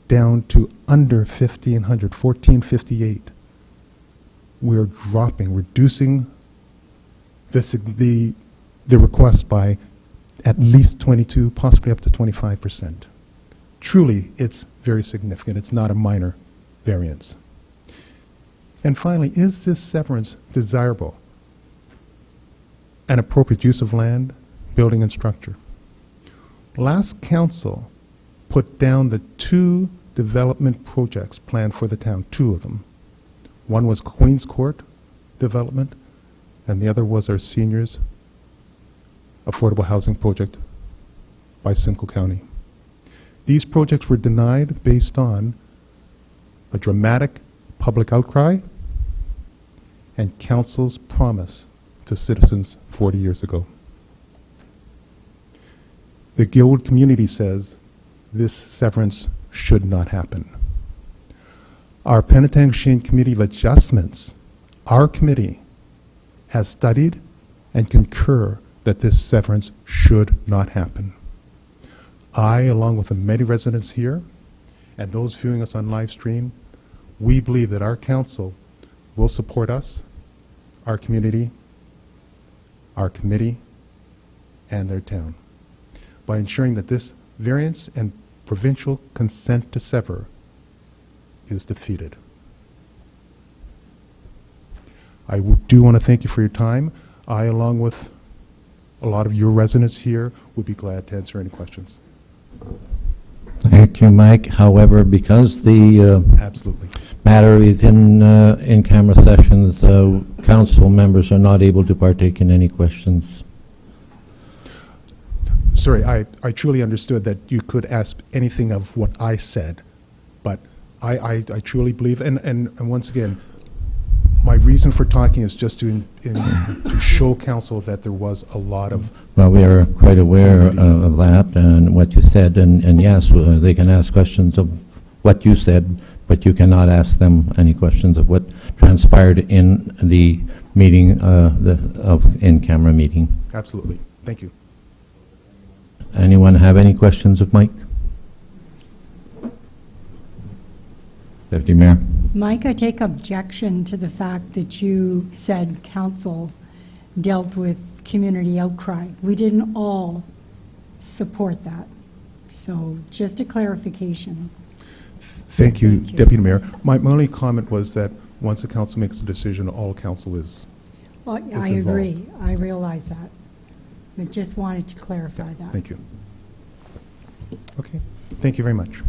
down to under 1,500, 1,458, we're dropping, reducing the request by at least 22, possibly up to 25%. Truly, it's very significant. It's not a minor variance. And finally, is this severance desirable? An appropriate use of land, building, and structure. Last council put down the 2 development projects planned for the town, 2 of them. One was Queens Court development, and the other was our seniors' affordable housing project by Simcoe County. These projects were denied based on a dramatic public outcry and council's promise to citizens 40 years ago. The Guild community says this severance should not happen. Our Penetangushin Committee of Adjustments, our committee, has studied and concur that this severance should not happen. I, along with the many residents here and those viewing us on live stream, we believe that our council will support us, our community, our committee, and their town by ensuring that this variance and provincial consent to sever is defeated. I do want to thank you for your time. I, along with a lot of your residents here, would be glad to answer any questions. Thank you, Mike. However, because the Absolutely. matter is in camera sessions, council members are not able to partake in any questions. Sorry, I truly understood that you could ask anything of what I said, but I truly believe, and once again, my reason for talking is just to show council that there was a lot of... Well, we are quite aware of that and what you said, and yes, they can ask questions of what you said, but you cannot ask them any questions of what transpired in the meeting, in-camera meeting. Absolutely. Thank you. Anyone have any questions of Mike? Deputy Mayor. Mike, I take objection to the fact that you said council dealt with community outcry. We didn't all support that. So just a clarification. Thank you, Thank you. Deputy Mayor. My only comment was that once the council makes a decision, all council is. Well, I involved. agree. I realize that. But just wanted to clarify that. Thank you. Okay. Thank you very much.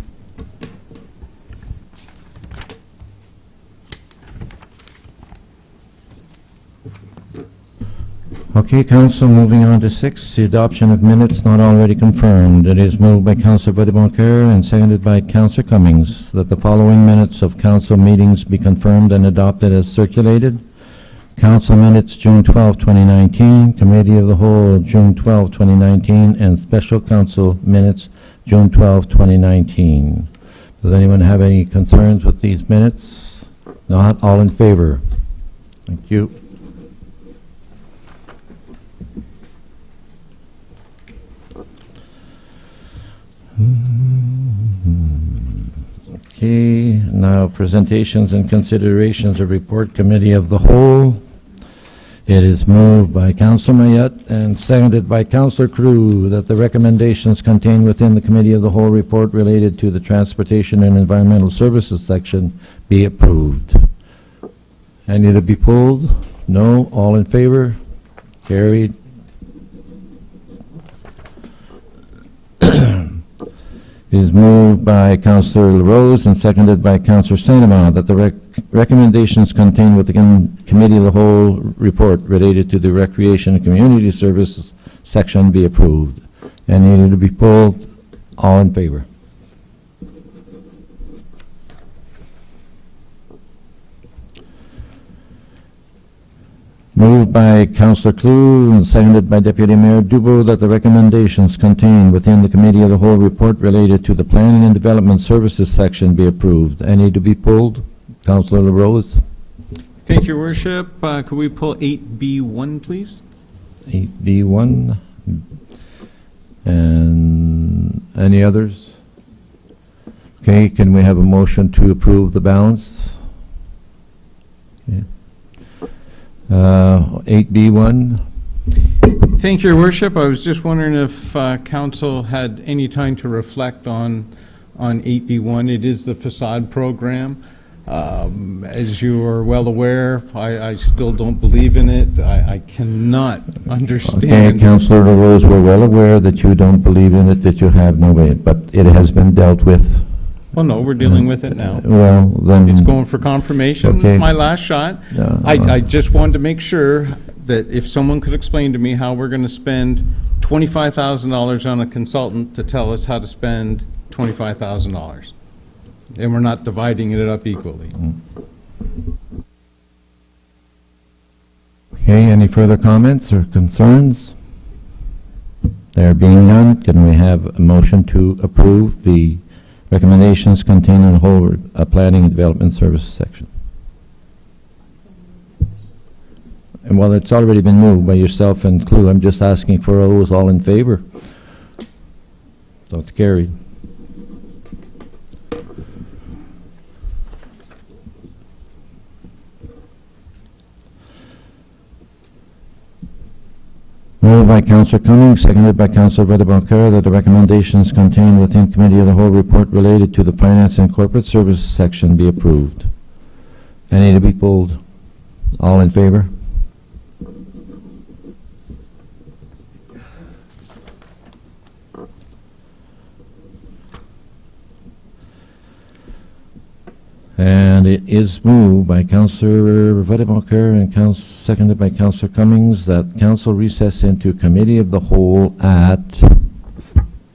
Okay, council, moving on to 6, the adoption of minutes not already confirmed. It is moved by Councillor Vaudeboncoeur and seconded by Councillor Cummings that the following minutes of council meetings be confirmed and adopted as circulated. Council minutes, June 12, 2019, Committee of the Whole, June 12, 2019, and Special Council minutes, June 12, 2019. Does anyone have any concerns with these minutes? Not, all in favor? Thank you. Okay, now presentations and considerations of report Committee of the Whole. It is moved by Councillor Mayette and seconded by Councillor Crew that the recommendations contained within the Committee of the Whole report related to the Transportation and Environmental Services section be approved. Any to be pulled? No. All in favor? Carried. It is moved by Councillor LaRose and seconded by Councillor Saint-Amand that the recommendations contained within Committee of the Whole report related to the Recreation and Community Services section be approved. Any to be pulled? All in favor? Moved by Councillor Clue and seconded by Deputy Mayor Dubo that the recommendations contained within the Committee of the Whole report related to the Planning and Development Services section be approved. Any to be pulled? Councillor LaRose. Thank you, Your Worship. Could we pull 8B1, please? 8B1. And any others? Okay, can we have a motion to approve the balance? Okay. 8B1. Thank you, Your Worship. I was just wondering if council had any time to reflect on 8B1. It is the facade program. As you are well aware, I still don't believe in it. I cannot Okay, understand. Councillor LaRose, we're well aware that you don't believe in it, that you have no way, but it has been dealt with. Well, no, we're dealing with it now. Well, then. It's going for confirmation. Okay. It's my last shot. I just wanted to make sure that if someone could explain to me how we're going to spend $25,000 on a consultant to tell us how to spend $25,000. And we're not dividing it up equally. Okay, any further comments or concerns? There being none, can we have a motion to approve the recommendations contained in the whole Planning and Development Services section? And while it's already been moved by yourself and Clue, I'm just asking for those all in favor. So it's carried. Moved by Councillor Cummings, seconded by Councillor Vedaboncoeur, that the recommendations contained within Committee of the Whole report related to the Finance and Corporate Services section be approved. Any to be pulled? All in favor? And it is moved by Councillor Vedaboncoeur and seconded by Councillor Cummings that council recess into Committee of the Whole at,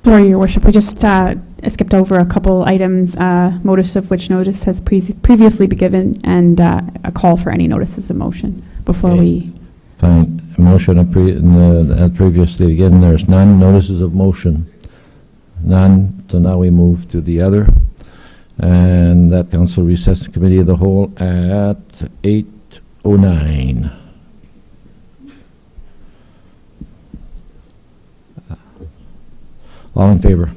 Sorry, Your Worship, we just skipped over a couple items, notice of which notice has previously been given, and a call for any notices of motion before Okay. we... fine, motion previously, again, there's none, notices of motion. None, so now we move to the other. And that council recess Committee of the Whole at 8:09. All in favor?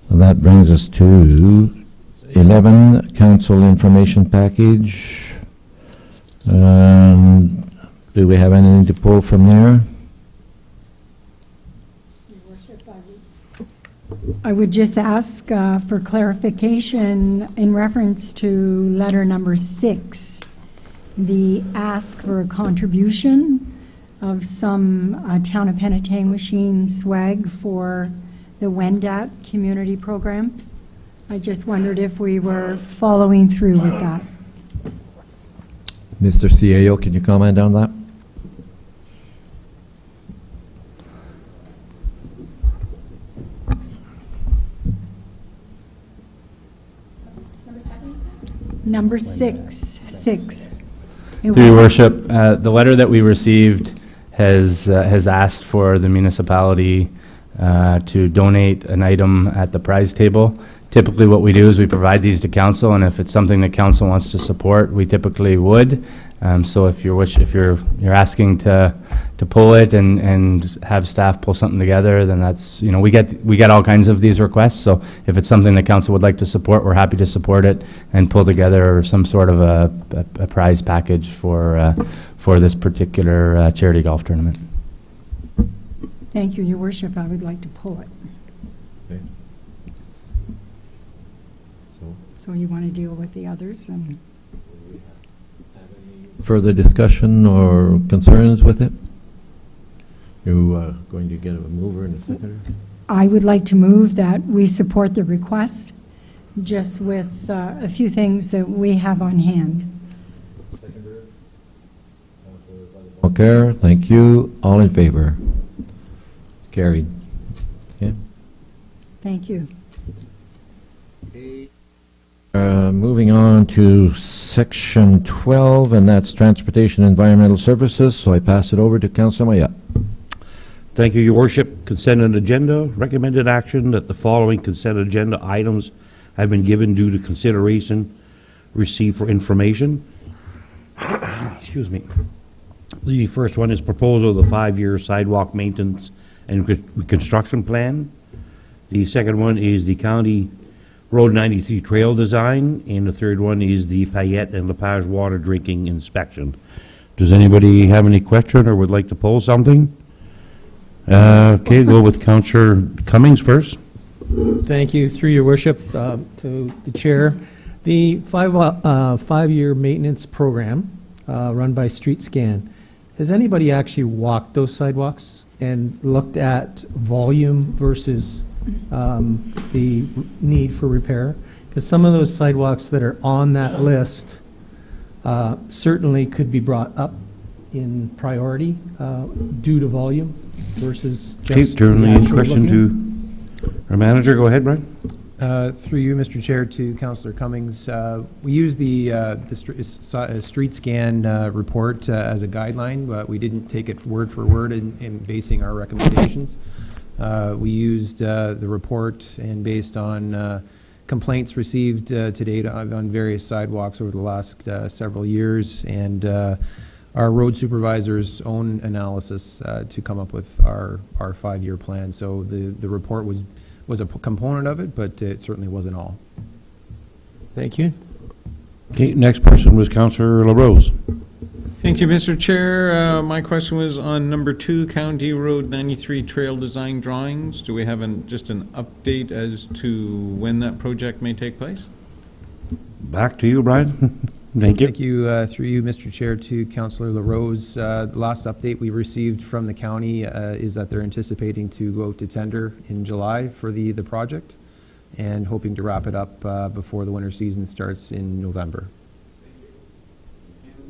So that brings us to 11, council information package. Do we have anything to pull from there? I would just ask for clarification in reference to letter number 6, the ask for a contribution of some Town of Penetanguishene swag for the Wendat community program. I just wondered if we were following through with that. Mr. CAO, can you comment on that? Number 6. It Through was- Your Worship, the letter that we received has asked for the municipality to donate an item at the prize table. Typically, what we do is we provide these to council, and if it's something that council wants to support, we typically would. So if you're asking to pull it and have staff pull something together, then that's, we get all kinds of these requests. So if it's something that council would like to support, we're happy to support it and pull together some sort of a prize package for this particular charity golf tournament. Thank you, Your Worship. I would like to pull it. Okay. So you want to deal with the others? And Further discussion or concerns with it? You going to get a mover and a seconder? I would like to move that we support the request, just with a few ththings that we have on hand. Beaucaire, thank you. All in favor? Carried. Okay. Thank you. Moving on to section 12, and that's Transportation and Environmental Services, so I pass it over to Councilor Maya. Thank you, Your Worship. Consent and agenda. Recommended action that the following consent agenda items have been given due to consideration received for information. Excuse me. The first one is proposal of the 5-year sidewalk maintenance and reconstruction plan. The second one is the County Road 93 trail design, and the third one is the Payette and Lepage water drinking inspection. Does anybody have any question or would like to poll something? Okay, go with Councillor Cummings first. Thank you. Through your worship, to the chair. The five-year maintenance program run by Street Scan, has anybody actually walked those sidewalks and looked at volume versus the need for repair? Because some of those sidewalks that are on that list certainly could be brought up in priority due to volume versus just Turn the the actual question looking at. to our manager. Go ahead, Brian. Through you, Mr. Chair, to Councillor Cummings. We use the street scan report as a guideline, but we didn't take it word for word in basing our recommendations. We used the report and based on complaints received to date on various sidewalks over the last several years, and our road supervisor's own analysis to come up with our 5-year plan. So the report was a component of it, but it certainly wasn't all. Thank you. Okay, next person was Councillor LaRose. Thank you, Mr. Chair. My question was on number 2, County Road 93 trail design drawings. Do we have just an update as to when that project may take place? Back to you, Brian. Thank you. Thank you, through you, Mr. Chair, to Councillor LaRose. The last update we received from the county is that they're anticipating to go out to tender in July for the project and hoping to wrap it up before the winter season starts in November.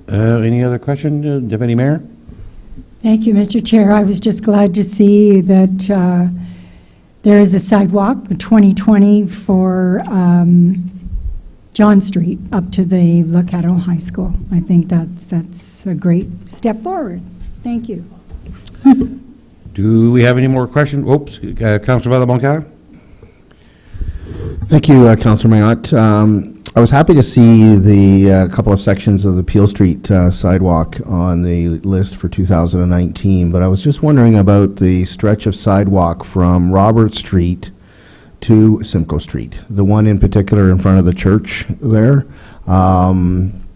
Any other question, Deputy Mayor? Thank you, Mr. Chair. I was just glad to see that there is a sidewalk, the 2020, for John Street up to the Lacado High School. I think that's a great step forward. Thank you. Do we have any more questions? Oops, Councillor Valle-Boncar? Thank you, Councillor Mayotte. I was happy to see the couple of sections of the Peel Street sidewalk on the list for 2019, but I was just wondering about the stretch of sidewalk from Robert Street to Simcoe Street, the one in particular in front of the church there.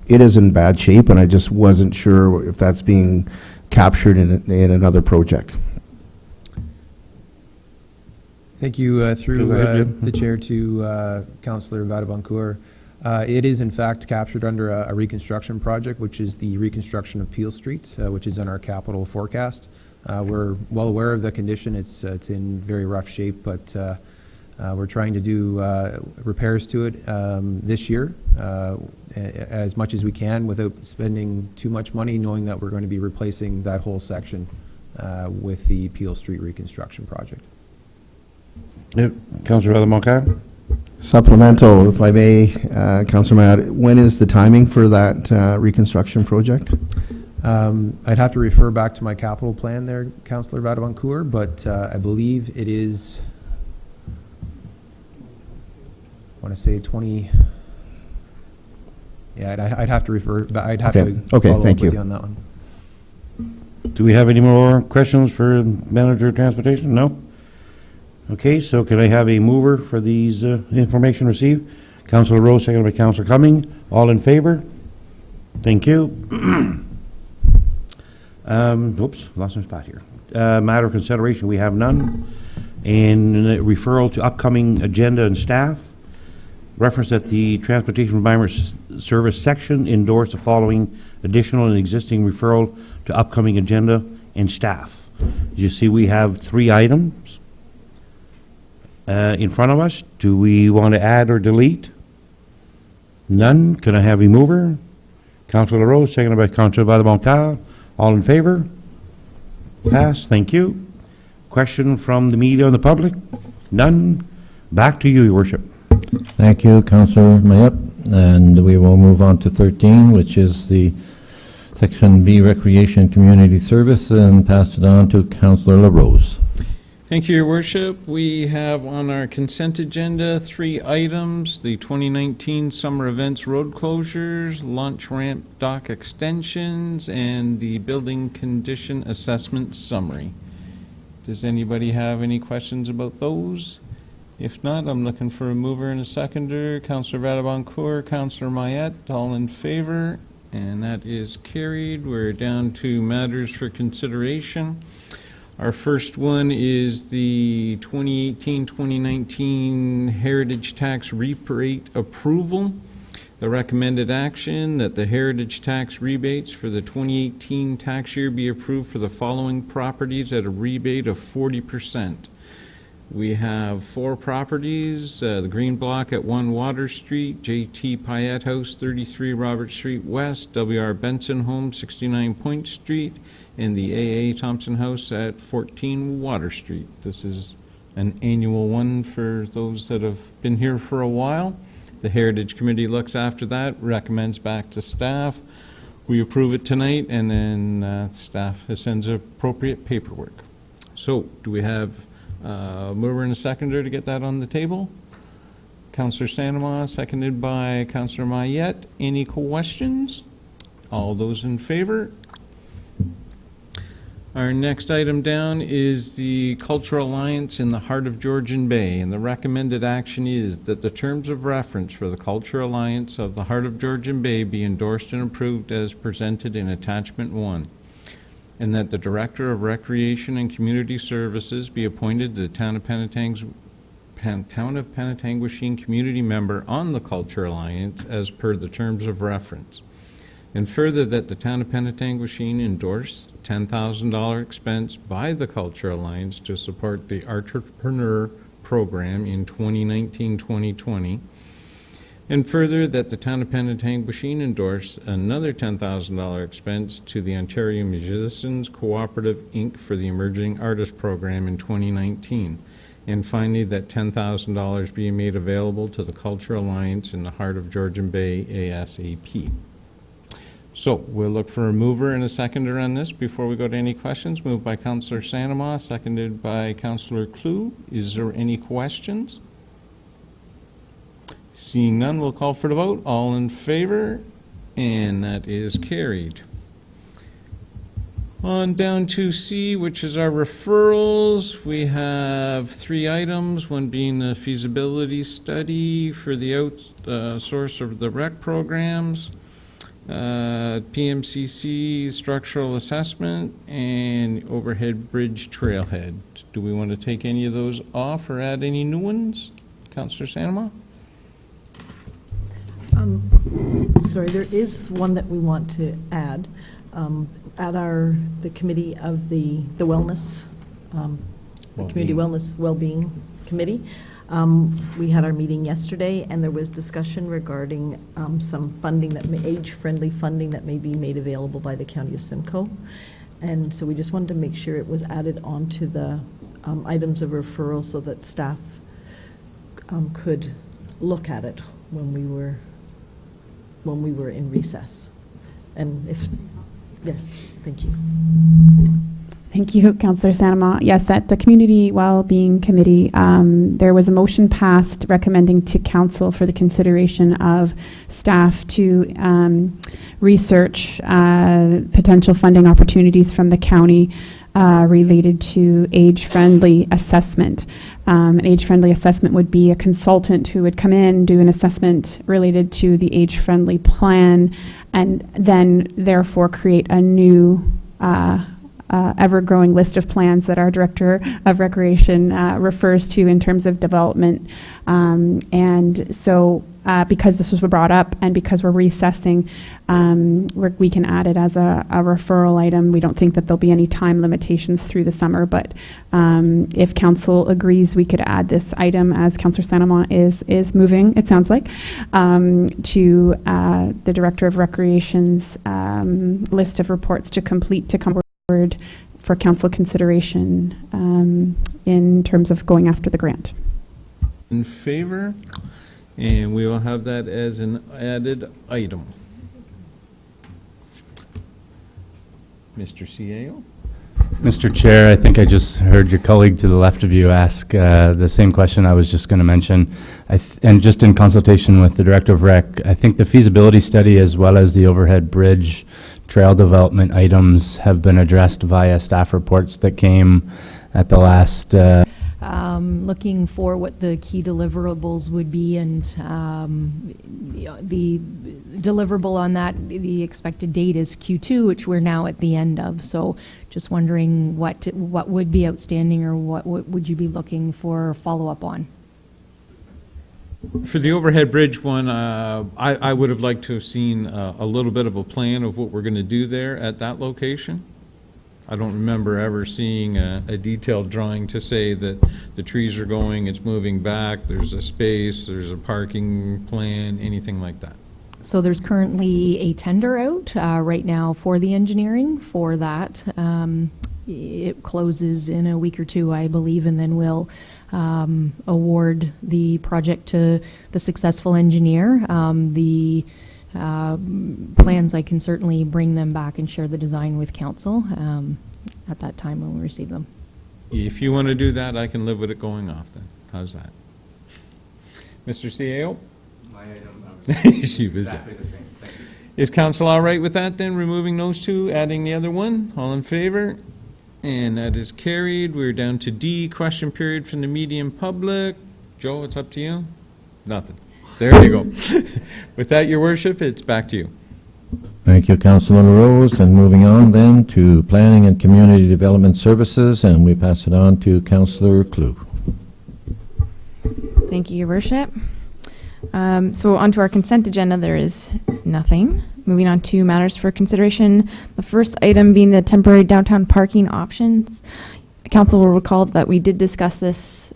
It is in bad shape, and I just wasn't sure if that's being captured in another project. Thank you, through Go ahead, Jim. the chair, to Councillor Valle-Boncour. It is in fact captured under a reconstruction project, which is the reconstruction of Peel Street, which is in our capital forecast. We're well aware of the condition. It's in very rough shape, but we're trying to do repairs to it this year as much as we can without spending too much money, knowing that we're going to be replacing that whole section with the Peel Street reconstruction project. Yep. Councillor Valle-Boncar? Supplemental, if I may, Councillor Mayotte, when is the timing for that reconstruction project? I'd have to refer back to my capital plan there, Councillor Valle-Boncour, but I believe it is, I want to say 20, yeah, I'd have to refer, I'd have to follow up thank with you. you on that one. Do we have any more questions for Manager of Transportation? No? Okay, so can I have a mover for these information received? Councillor Rose, seconded by Councillor Cumming. All in favor? Thank you. Oops, lost my spot here. Matter of consideration, we have none. And referral to upcoming agenda and staff. Reference that the Transportation Environment Service section endorse the following additional and existing referral to upcoming agenda and staff. As you see, we have 3 items in front of us. Do we want to add or delete? None. Can I have a mover? Councillor LaRose, seconded by Councillor Valle-Boncar. All in favor? Pass, thank you. Question from the media or the public? None? Back to you, Your Worship. Thank you, Councillor Mayette. And we will move on to 13, which is the Section B Recreation Community Service, and pass it on to Councillor LaRose. Thank you, Your Worship. We have on our consent agenda 3 items: the 2019 summer events road closures, launch ramp dock extensions, and the building condition assessment summary. Does anybody have any questions about those? If not, I'm looking for a mover and a seconder. Councillor Vadabancourt, Councillor Mayette, all in favor, and that is carried. We're down to matters for consideration. Our first one is the 2018-2019 Heritage Tax Rebate Approval. The recommended action that the Heritage Tax rebates for the 2018 tax year be approved for the following properties at a rebate of 40%. We have 4 properties, the Green Block at 1 Water Street, J.T. Payette House, 33 Robert Street West, W.R. Benson Home, 69 Point Street, and the A.A. Thompson House at 14 Water Street. This is an annual one for those that have been here for a while. The Heritage Committee looks after that, recommends back to staff. We approve it tonight, and then staff sends appropriate paperwork. So, do we have a mover and a seconder to get that on the table? Councillor Sanama, seconded by Councillor Mayette. Any questions? All those in favor? Our next item down is the Cultural Alliance in the Heart of Georgian Bay, and the recommended action is that the terms of reference for the Cultural Alliance of the Heart of Georgian Bay be endorsed and approved as presented in Attachment 1, and that the Director of Recreation and Community Services be appointed to the Town of Penetanguishene community member on the Cultural Alliance as per the terms of reference. And further, that the Town of Penetanguishene endorse $10,000 expense by the Cultural Alliance to support the Entrepreneur Program in 2019-2020. And further, that the Town of Penetanguishene endorse another $10,000 expense to the Ontario Musicians Cooperative, Inc. for the Emerging Artist Program in 2019. And finally, that $10,000 be made available to the Cultural Alliance in the Heart of Georgian Bay ASAP. So we'll look for a mover and a seconder on this before we go to any questions. Moved by Councillor Sanama, seconded by Councillor Clue. Is there any questions? Seeing none, we'll call for the vote. All in favor? And that is carried. On down to C, which is our referrals. We have 3 items, one being the feasibility study for the outsource of the rec programs, PMCC structural assessment, and overhead bridge trailhead. Do we want to take any of those off or add any new ones? Councillor Sanama? Sorry, there is one that we want to add. At the committee of the wellness, the Community Wellness Wellbeing Committee, we had our meeting yesterday, and there was discussion regarding some funding, age-friendly funding that may be made available by the County of Simcoe. And so we just wanted to make sure it was added onto the items of referral so that staff could look at it when we were in recess. And yes, thank you. Thank you, Councillor Sanama. Yes, at the Community Wellbeing Committee, there was a motion passed recommending to Council for the consideration of staff to research potential funding opportunities from the county related to age-friendly assessment. An age-friendly assessment would be a consultant who would come in, do an assessment related to the age-friendly plan, and then therefore create a new ever-growing list of plans that our Director of Recreation refers to in terms of development. And so because this was brought up and because we're recessing, we can add it as a referral item. We don't think that there'll be any time limitations through the summer, but if council agrees, we could add this item as Councillor Sanama is moving, it sounds like, to the Director of Recreation's list of reports to complete to come forward for council consideration in terms of going after the grant. In favor? And we will have that as an added item. Mr. Cielo? Mr. Chair, I think I just heard your colleague to the left of you ask the same question I was just going to mention. And just in consultation with the Director of Rec, I think the feasibility study as well as the overhead bridge trail development items have been addressed via staff reports that came at the last looking for what the key deliverables would be, and the deliverable on that, the expected date is Q2, which we're now at the end of. So just wondering what would be outstanding, or what would you be looking for follow-up on? For the overhead bridge one, I would have liked to have seen a little bit of a plan of what we're going to do there at that location. I don't remember ever seeing a detailed drawing to say that the trees are going, it's moving back, there's a space, there's a parking plan, anything like that. So there's currently a tender out right now for the engineering for that. It closes in a week or two, I believe, and then we'll award the project to the successful engineer. The plans, I can certainly bring them back and share the design with council at that time when we receive them. If you want to do that, I can live with it going off then. How's that? Mr. CEO? She was exactly the same. Thank you. Is council all right with that then, removing those two, adding the other one? All in favor? And that is carried. We're down to D, question period from the medium public. Joe, it's up to you. Nothing. There you go. With that, your worship, it's back to you. Thank you, Councillor Rose. And moving on then to Planning and Community Development Services, and we pass it on to Councillor Klug. Thank you, Your Worship. So onto our consent agenda, there is nothing. Moving on to matters for consideration. The first item being the temporary downtown parking options. Council will recall that we did discuss this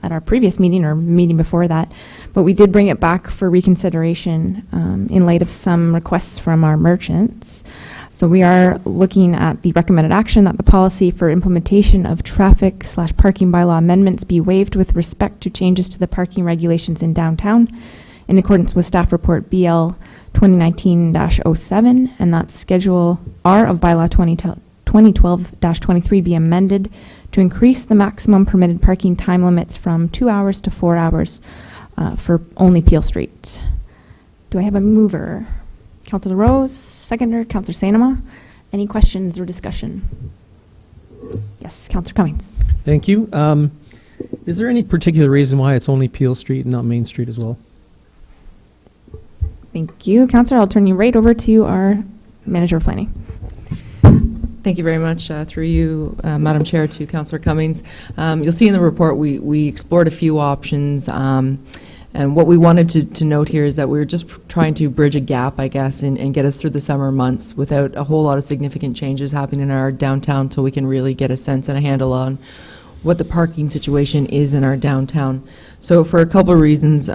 at our previous meeting or meeting before that, but we did bring it back for reconsideration in light of some requests from our merchants. So we are looking at the recommended action that the policy for implementation of traffic/parking bylaw amendments be waived with respect to changes to the parking regulations in downtown in accordance with staff report BL 2019-07, and that Schedule R of bylaw 2012-23 be amended to increase the maximum permitted parking time limits from 2 hours to 4 hours for only Peel Street. Do I have a mover? Councillor Rose, seconder, Councillor Sanama. Any questions or discussion? Yes, Councillor Cummings. Thank you. Is there any particular reason why it's only Peel Street and not Main Street as well? Thank you, Councillor. I'll turn you right over to our Manager of Planning. Thank you very much. Through you, Madam Chair, to Councillor Cummings. You'll see in the report we explored a few options, and what we wanted to note here is that we're just trying to bridge a gap, I guess, and get us through the summer months without a whole lot of significant changes happening in our downtown, till we can really get a sense and a handle on what the parking situation is in our downtown. So for a couple of reasons,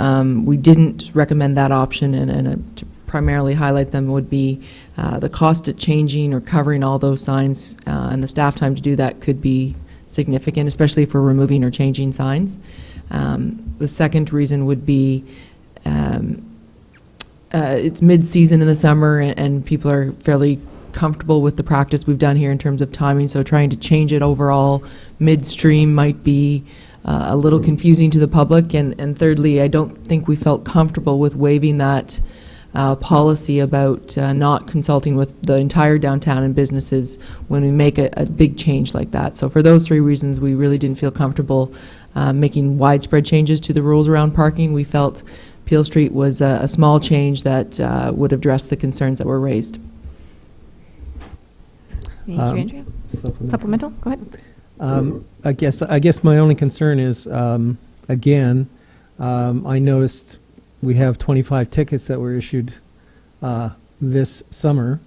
we didn't recommend that option, and to primarily highlight them would be the cost of changing or covering all those signs, and the staff time to do that could be significant, especially if we're removing or changing signs. The second reason would be it's mid-season in the summer, and people are fairly comfortable with the practice we've done here in terms of timing, so trying to change it overall midstream might be a little confusing to the public. And thirdly, I don't think we felt comfortable with waiving that policy about not consulting with the entire downtown and businesses when we make a big change like that. So for those three reasons, we really didn't feel comfortable making widespread changes to the rules around parking. We felt Peel Street was a small change that would address the concerns that were raised. Thank you, Andrea. Supplemental, go ahead. I guess my only concern is, again, I noticed we have 25 tickets that were issued this summer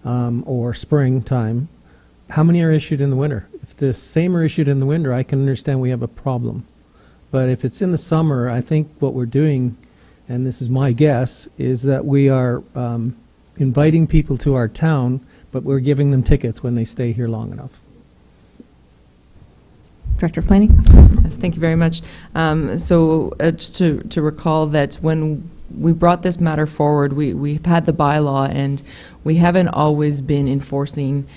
or springtime. How many are issued in the winter? If the same are issued in the winter, I can understand we have a problem. But if it's in the summer, I think what we're doing, and this is my guess, is that we are inviting people to our town, but we're giving them tickets when they stay here long enough. Director of Planning. Yes, thank you very much. Just to recall that when we brought this matter forward, we've had the bylaw, and we haven't always been enforcing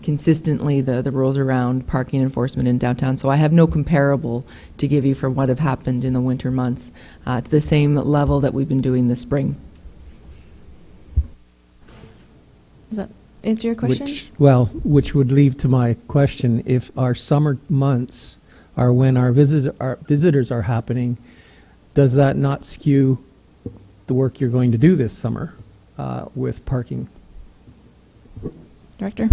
consistently the rules around parking enforcement in downtown. So I have no comparable to give you from what have happened in the winter months to the same level that we've been doing this spring. Does that answer your question? Which would lead to my question: if our summer months are when our visitors are happening, does that not skew the work you're going to do this summer with parking? Director?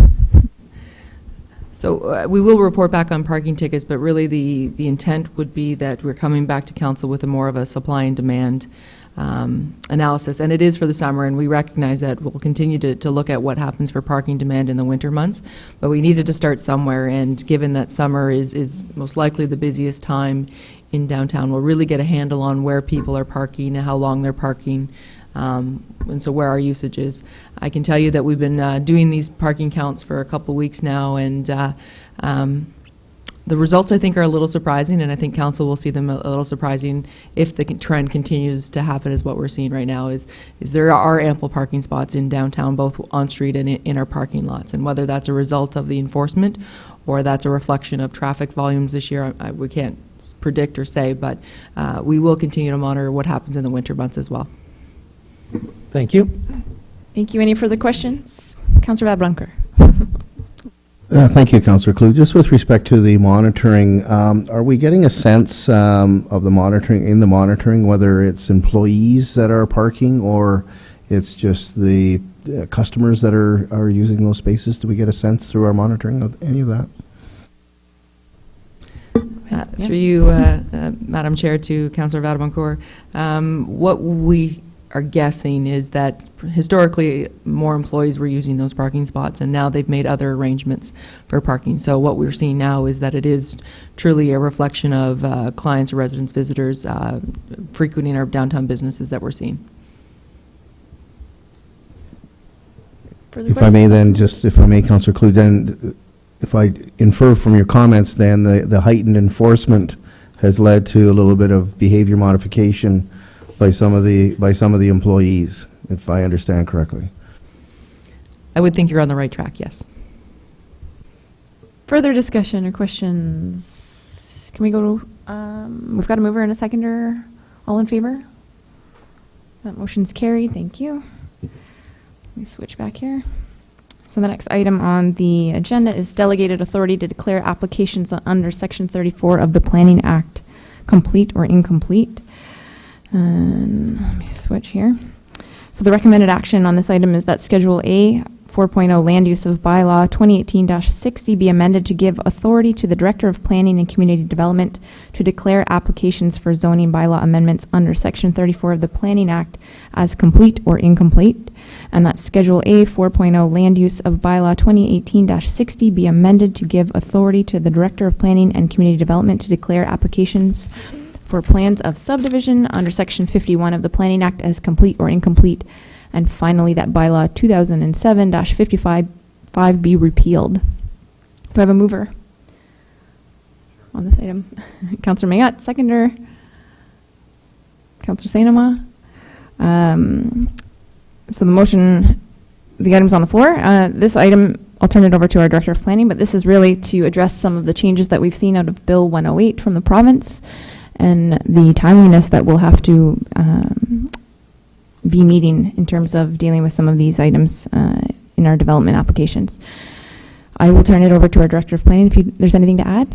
So we will report back on parking tickets, but really the intent would be that we're coming back to council with a more of a supply and demand analysis, and it is for the summer, and we recognize that we'll continue to look at what happens for parking demand in the winter months, but we needed to start somewhere, and given that summer is most likely the busiest time in downtown, we'll really get a handle on where people are parking and how long they're parking, and so where our usage is. I can tell you that we've been doing these parking counts for a couple weeks now, and the results, I think, are a little surprising, and I think council will see them a little surprising if the trend continues to happen as what we're seeing right now, is there are ample parking spots in downtown, both on street and in our parking lots, and whether that's a result of the enforcement or that's a reflection of traffic volumes this year, we can't predict or say, but we will continue to monitor what happens in the winter months as well. Thank you. Thank you. Any further questions? Councillor Vadbrunker. Thank you, Councillor Klug. Just with respect to the monitoring, are we getting a sense of the monitoring, whether it's employees that are parking or it's just the customers that are using those spaces? Do we get a sense through our monitoring of any of that? Through you, Madam Chair, to Councillor Vadbrunker, what we are guessing is that historically more employees were using those parking spots, and now they've made other arrangements for parking. So what we're seeing now is that it is truly a reflection of clients, residents, visitors frequenting our downtown businesses that we're seeing. If I may, Councillor Klug, then if I infer from your comments, then the heightened enforcement has led to a little bit of behavior modification by some of the employees, if I understand correctly. I would think you're on the right track, yes. Further discussion or questions? Can we go to, we've got a mover and a seconder. All in favor? That motion's carried. Thank you. Let me switch back here. So the next item on the agenda is delegated authority to declare applications under Section 34 of the Planning Act complete or incomplete. And let me switch here. So the recommended action on this item is that Schedule A 4.0 Land Use of Bylaw 2018-60 be amended to give authority to the Director of Planning and Community Development to declare applications for zoning bylaw amendments under Section 34 of the Planning Act as complete or incomplete, and that Schedule A 4.0 Land Use of Bylaw 2018-60 be amended to give authority to the Director of Planning and Community Development to declare applications for plans of subdivision under Section 51 of the Planning Act as complete or incomplete. And finally, that bylaw 2007-55 be repealed. Do I have a mover on this item? Councillor Mayott, seconder. Councillor Sainama. So the motion, the item's on the floor. This item, I'll turn it over to our Director of Planning, but this is really to address some of the changes that we've seen out of Bill 108 from the province, and the timeliness that we'll have to be meeting in terms of dealing with some of these items in our development applications. I will turn it over to our Director of Planning if there's anything to add.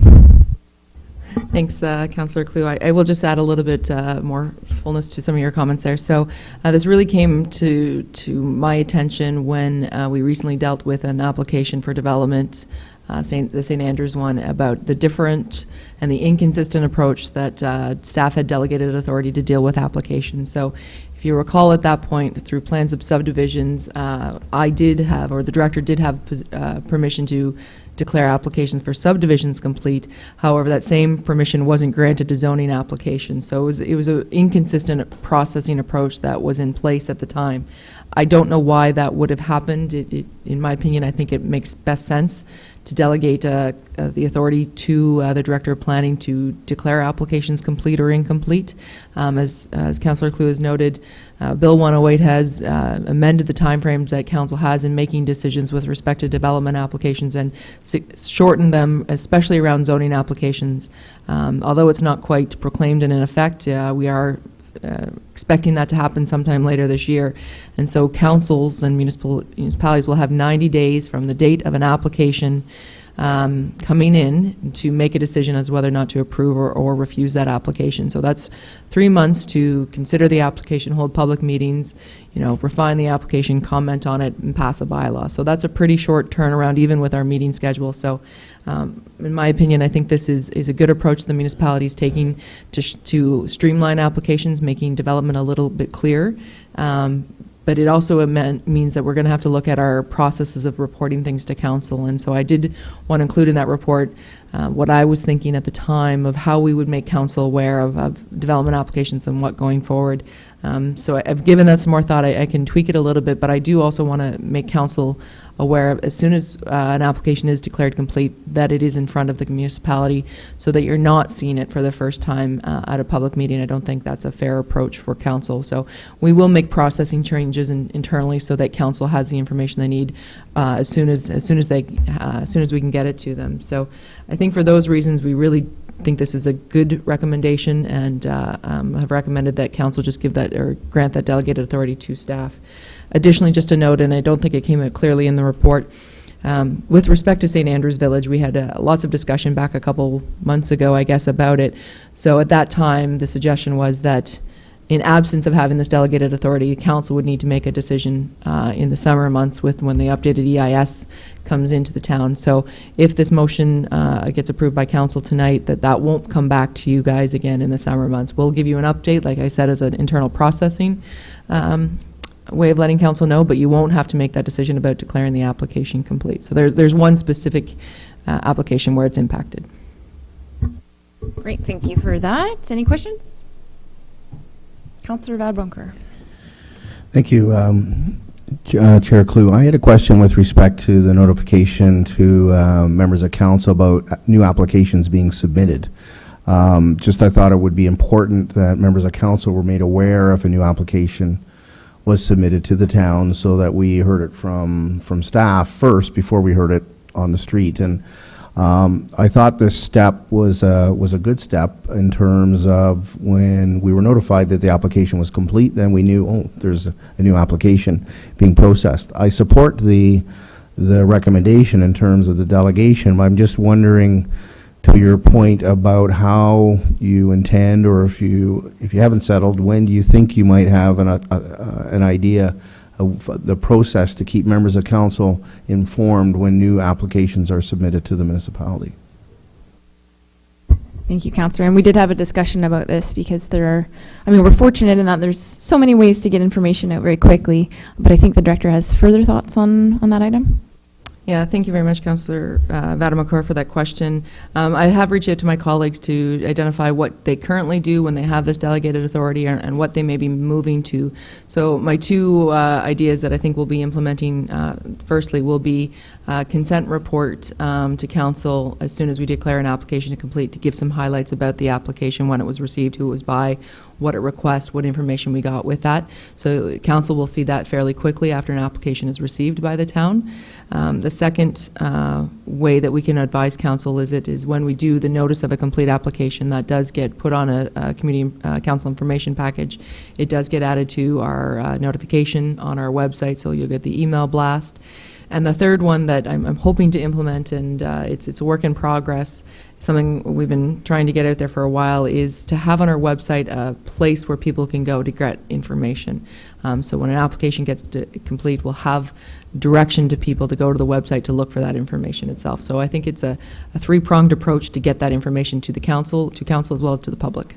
Thanks, Councillor Clue. I will just add a little bit more fullness to some of your comments there. So this really came to my attention when we recently dealt with an application for development, the St. Andrews one, about the different and the inconsistent approach that staff had delegated authority to deal with applications. So if you recall at that point, through plans of subdivisions, I did have, or the director did have permission to declare applications for subdivisions complete. However, that same permission wasn't granted to zoning applications. So it was an inconsistent processing approach that was in place at the time. I don't know why that would have happened. In my opinion, I think it makes best sense to delegate the authority to the Director of Planning to declare applications complete or incomplete. As Councillor Clue has noted, Bill 108 has amended the timeframes that Council has in making decisions with respect to development applications and shortened them, especially around zoning applications. Although it's not quite proclaimed and in effect, we are expecting that to happen sometime later this year. And so councils and municipalities will have 90 days from the date of an application coming in to make a decision as whether or not to approve or refuse that application. So that's 3 months to consider the application, hold public meetings, refine the application, comment on it, and pass a bylaw. So that's a pretty short turnaround, even with our meeting schedule. So in my opinion, I think this is a good approach the municipality is taking to streamline applications, making development a little bit clearer. But it also means that we're going to have to look at our processes of reporting things to council. And so I did want to include in that report what I was thinking at the time of how we would make council aware of development applications and what going forward. So I've given that some more thought. I can tweak it a little bit, but I do also want to make council aware of, as soon as an application is declared complete, that it is in front of the municipality so that you're not seeing it for the first time at a public meeting. I don't think that's a fair approach for council. So we will make processing changes internally so that council has the information they need as soon as we can get it to them. So I think for those reasons, we really think this is a good recommendation, and have recommended that council just give that or grant that delegated authority to staff. Additionally, just a note, and I don't think it came out clearly in the report, with respect to St. Andrews Village, we had lots of discussion back a couple months ago, I guess, about it. So at that time, the suggestion was that in absence of having this delegated authority, council would need to make a decision in the summer months when the updated EIS comes into the town. So if this motion gets approved by council tonight, that won't come back to you guys again in the summer months. We'll give you an update, like I said, as an internal processing way of letting council know, but you won't have to make that decision about declaring the application complete. So there's one specific application where it's impacted. Great, thank you for that. Any questions? Councillor Vadbunker. Thank you, Chair Clue. I had a question with respect to the notification to members of council about new applications being submitted. I thought it would be important that members of council were made aware if a new application was submitted to the town, so that we heard it from staff first before we heard it on the street. And I thought this step was a good step in terms of when we were notified that the application was complete, then we knew, oh, there's a new application being processed. I support the recommendation in terms of the delegation, but I'm just wondering, to your point about how you intend, or if you haven't settled, when do you think you might have an idea of the process to keep members of council informed when new applications are submitted to the municipality? Thank you, Councillor. And we did have a discussion about this because we're fortunate in that there's so many ways to get information out very quickly, but I think the director has further thoughts on that item. Yeah, thank you very much, Councillor Vadbunker, for that question. I have reached out to my colleagues to identify what they currently do when they have this delegated authority and what they may be moving to. So my two ideas that I think we'll be implementing, firstly, will be consent report to council as soon as we declare an application complete, to give some highlights about the application, when it was received, who it was by, what it requests, what information we got with that. So council will see that fairly quickly after an application is received by the town. The second way that we can advise council is when we do the notice of a complete application, that does get put on a community council information package. It does get added to our notification on our website, so you'll get the email blast. And the third one that I'm hoping to implement, and it's a work in progress, something we've been trying to get out there for a while, is to have on our website a place where people can go to get information. So when an application gets complete, we'll have direction to people to go to the website to look for that information itself. So I think it's a three-pronged approach to get that information to the council as well as to the public.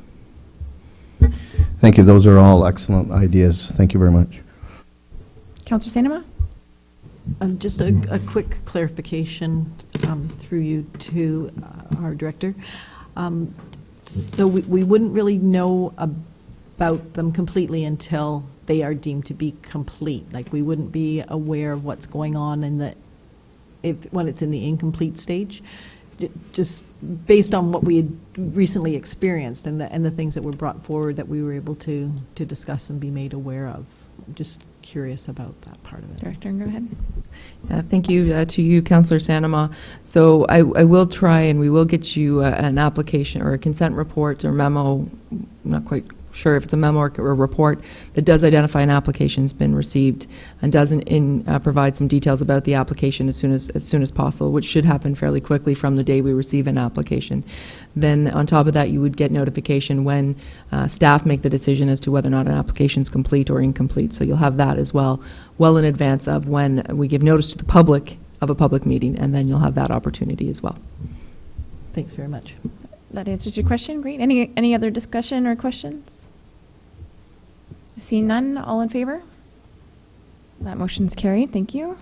Thank you. Those are all excellent ideas. Thank you very much. Councillor Sanema? Just a quick clarification through you to our director. So we wouldn't really know about them completely until they are deemed to be complete. Like, we wouldn't be aware of what's going on when it's in the incomplete stage. Just based on what we had recently experienced and the things that were brought forward that we were able to discuss and be made aware of. Just curious about that part of it. Director, go ahead. Thank you to you, Councillor Sanema. So I will try, and we will get you an application or a consent report or memo. I'm not quite sure if it's a memo or a report that does identify an application's been received and doesn't provide some details about the application as soon as possible, which should happen fairly quickly from the day we receive an application. Then on top of that, you would get notification when staff make the decision as to whether or not an application is complete or incomplete. So you'll have that as well in advance of when we give notice to the public of a public meeting, and then you'll have that opportunity as well. Thanks very much. That answers your question. Great. Any other discussion or questions? Seeing none, all in favor? That motion's carried. Thank you.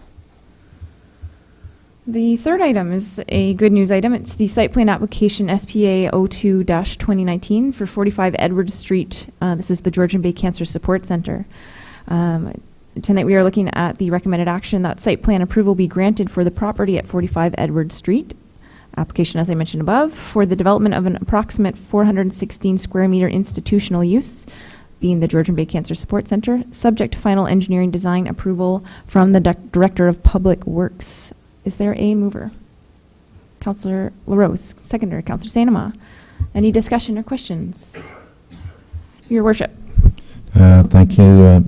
The third item is a good news item. It's the site plan application SPA 02-2019 for 45 Edwards Street. This is the Georgian Bay Cancer Support Center. Tonight we are looking at the recommended action that site plan approval be granted for the property at 45 Edwards Street. Application, as I mentioned above, for the development of an approximate 416 square meter institutional use, being the Georgian Bay Cancer Support Center, subject to final engineering design approval from the Director of Public Works. Is there a mover? Councillor LaRose, seconder. Councillor Sanema. Any discussion or questions? Your Worship. Thank you,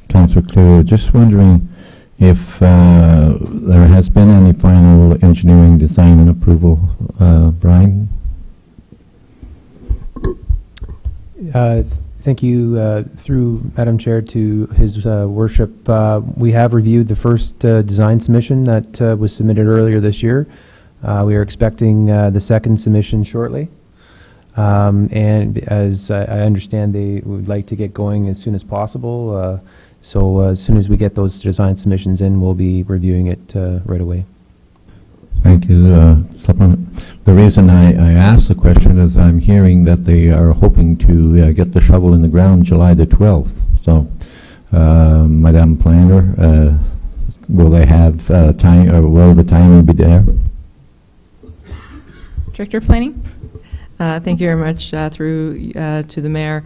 Councillor Clear. Just wondering if there has been any final engineering design approval, Brian? Thank you, through Madam Chair, to His Worship. We have reviewed the first design submission that was submitted earlier this year. We are expecting the second submission shortly. And as I understand, they would like to get going as soon as possible. So as soon as we get those design submissions in, we'll be reviewing it right away. Thank you. Supplement. The reason I asked the question is I'm hearing that they are hoping to get the shovel in the ground July the 12th. So, Madam Planner, will they have time, or will the timing be there? Director of Planning. Thank you very much through to the Mayor.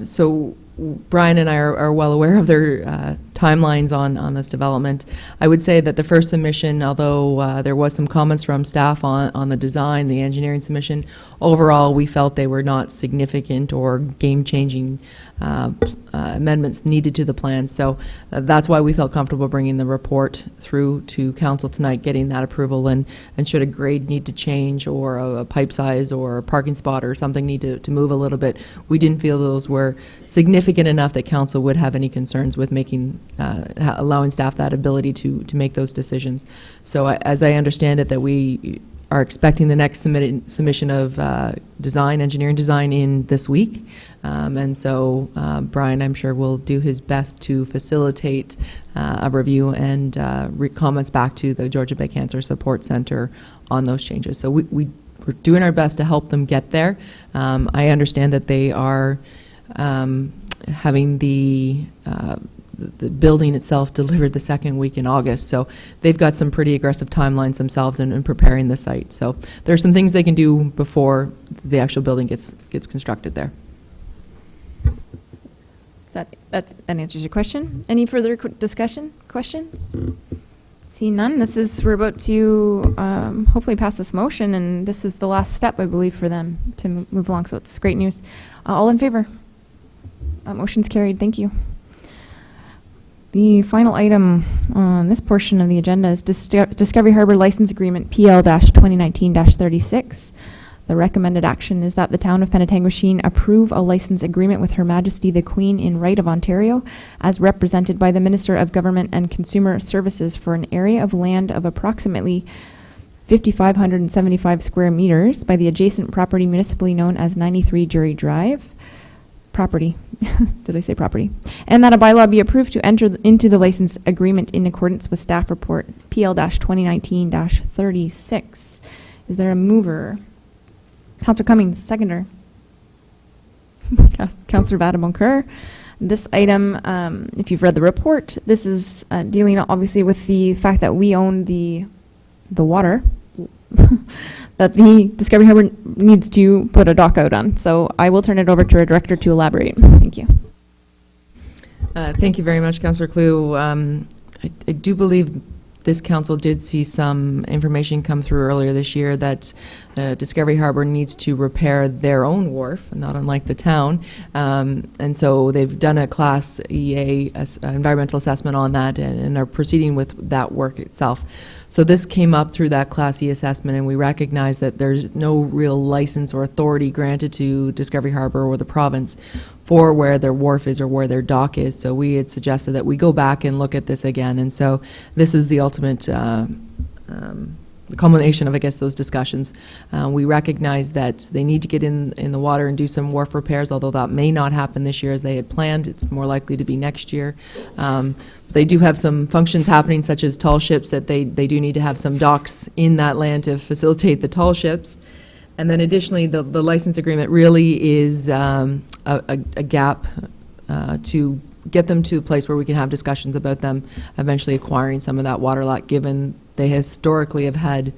So Brian and I are well aware of their timelines on this development. I would say that the first submission, although there was some comments from staff on the design, the engineering submission, overall we felt they were not significant or game-changing amendments needed to the plan. So that's why we felt comfortable bringing the report through to council tonight, getting that approval, and should a grade need to change or a pipe size or a parking spot or something need to move a little bit, we didn't feel those were significant enough that council would have any concerns with making allowing staff that ability to make those decisions. So as I understand it, that we are expecting the next submission of engineering design in this week. And so Brian, I'm sure, will do his best to facilitate a review and comments back to the Georgian Bay Cancer Support Center on those changes. So we're doing our best to help them get there. I understand that they are having the building itself delivered the second week in August. So they've got some pretty aggressive timelines themselves in preparing the site. So there are some things they can do before the actual building gets constructed there. That answers your question. Any further discussion, questions? Seeing none, we're about to hopefully pass this motion, and this is the last step, I believe, for them to move along. So it's great news. All in favor? Motion's carried. Thank you. The final item on this portion of the agenda is Discovery Harbor License Agreement PL-2019-36. The recommended action is that the town of Penetanguishene approve a license agreement with Her Majesty the Queen in Right of Ontario, as represented by the Minister of Government and Consumer Services, for an area of land of approximately 5,575 square meters by the adjacent property municipally known as 93 Jury Drive. Property. Did I say property? And that a bylaw be approved to enter into the license agreement in accordance with staff report PL-2019-36. Is there a mover? Councillor Cummings, seconder. Councillor Vadaboncoeur. This item, if you've read the report, this is dealing obviously with the fact that we own the water that the Discovery Harbor needs to put a dock out on. So I will turn it over to our director to elaborate. Thank you. Thank you very much, Councillor Clue. I do believe this council did see some information come through earlier this year that Discovery Harbor needs to repair their own wharf, not unlike the town. And so they've done a Class EA environmental assessment on that and are proceeding with that work itself. So this came up through that Class E assessment, and we recognize that there's no real license or authority granted to Discovery Harbor or the province for where their wharf is or where their dock is. So we had suggested that we go back and look at this again. And so this is the ultimate the culmination of, I guess, those discussions. We recognize that they need to get in the water and do some wharf repairs, although that may not happen this year as they had planned. It's more likely to be next year. They do have some functions happening, such as tall ships, that they do need to have some docks in that land to facilitate the tall ships. And then additionally, the license agreement really is a gap to get them to a place where we can have discussions about them eventually acquiring some of that water lot, given they historically have had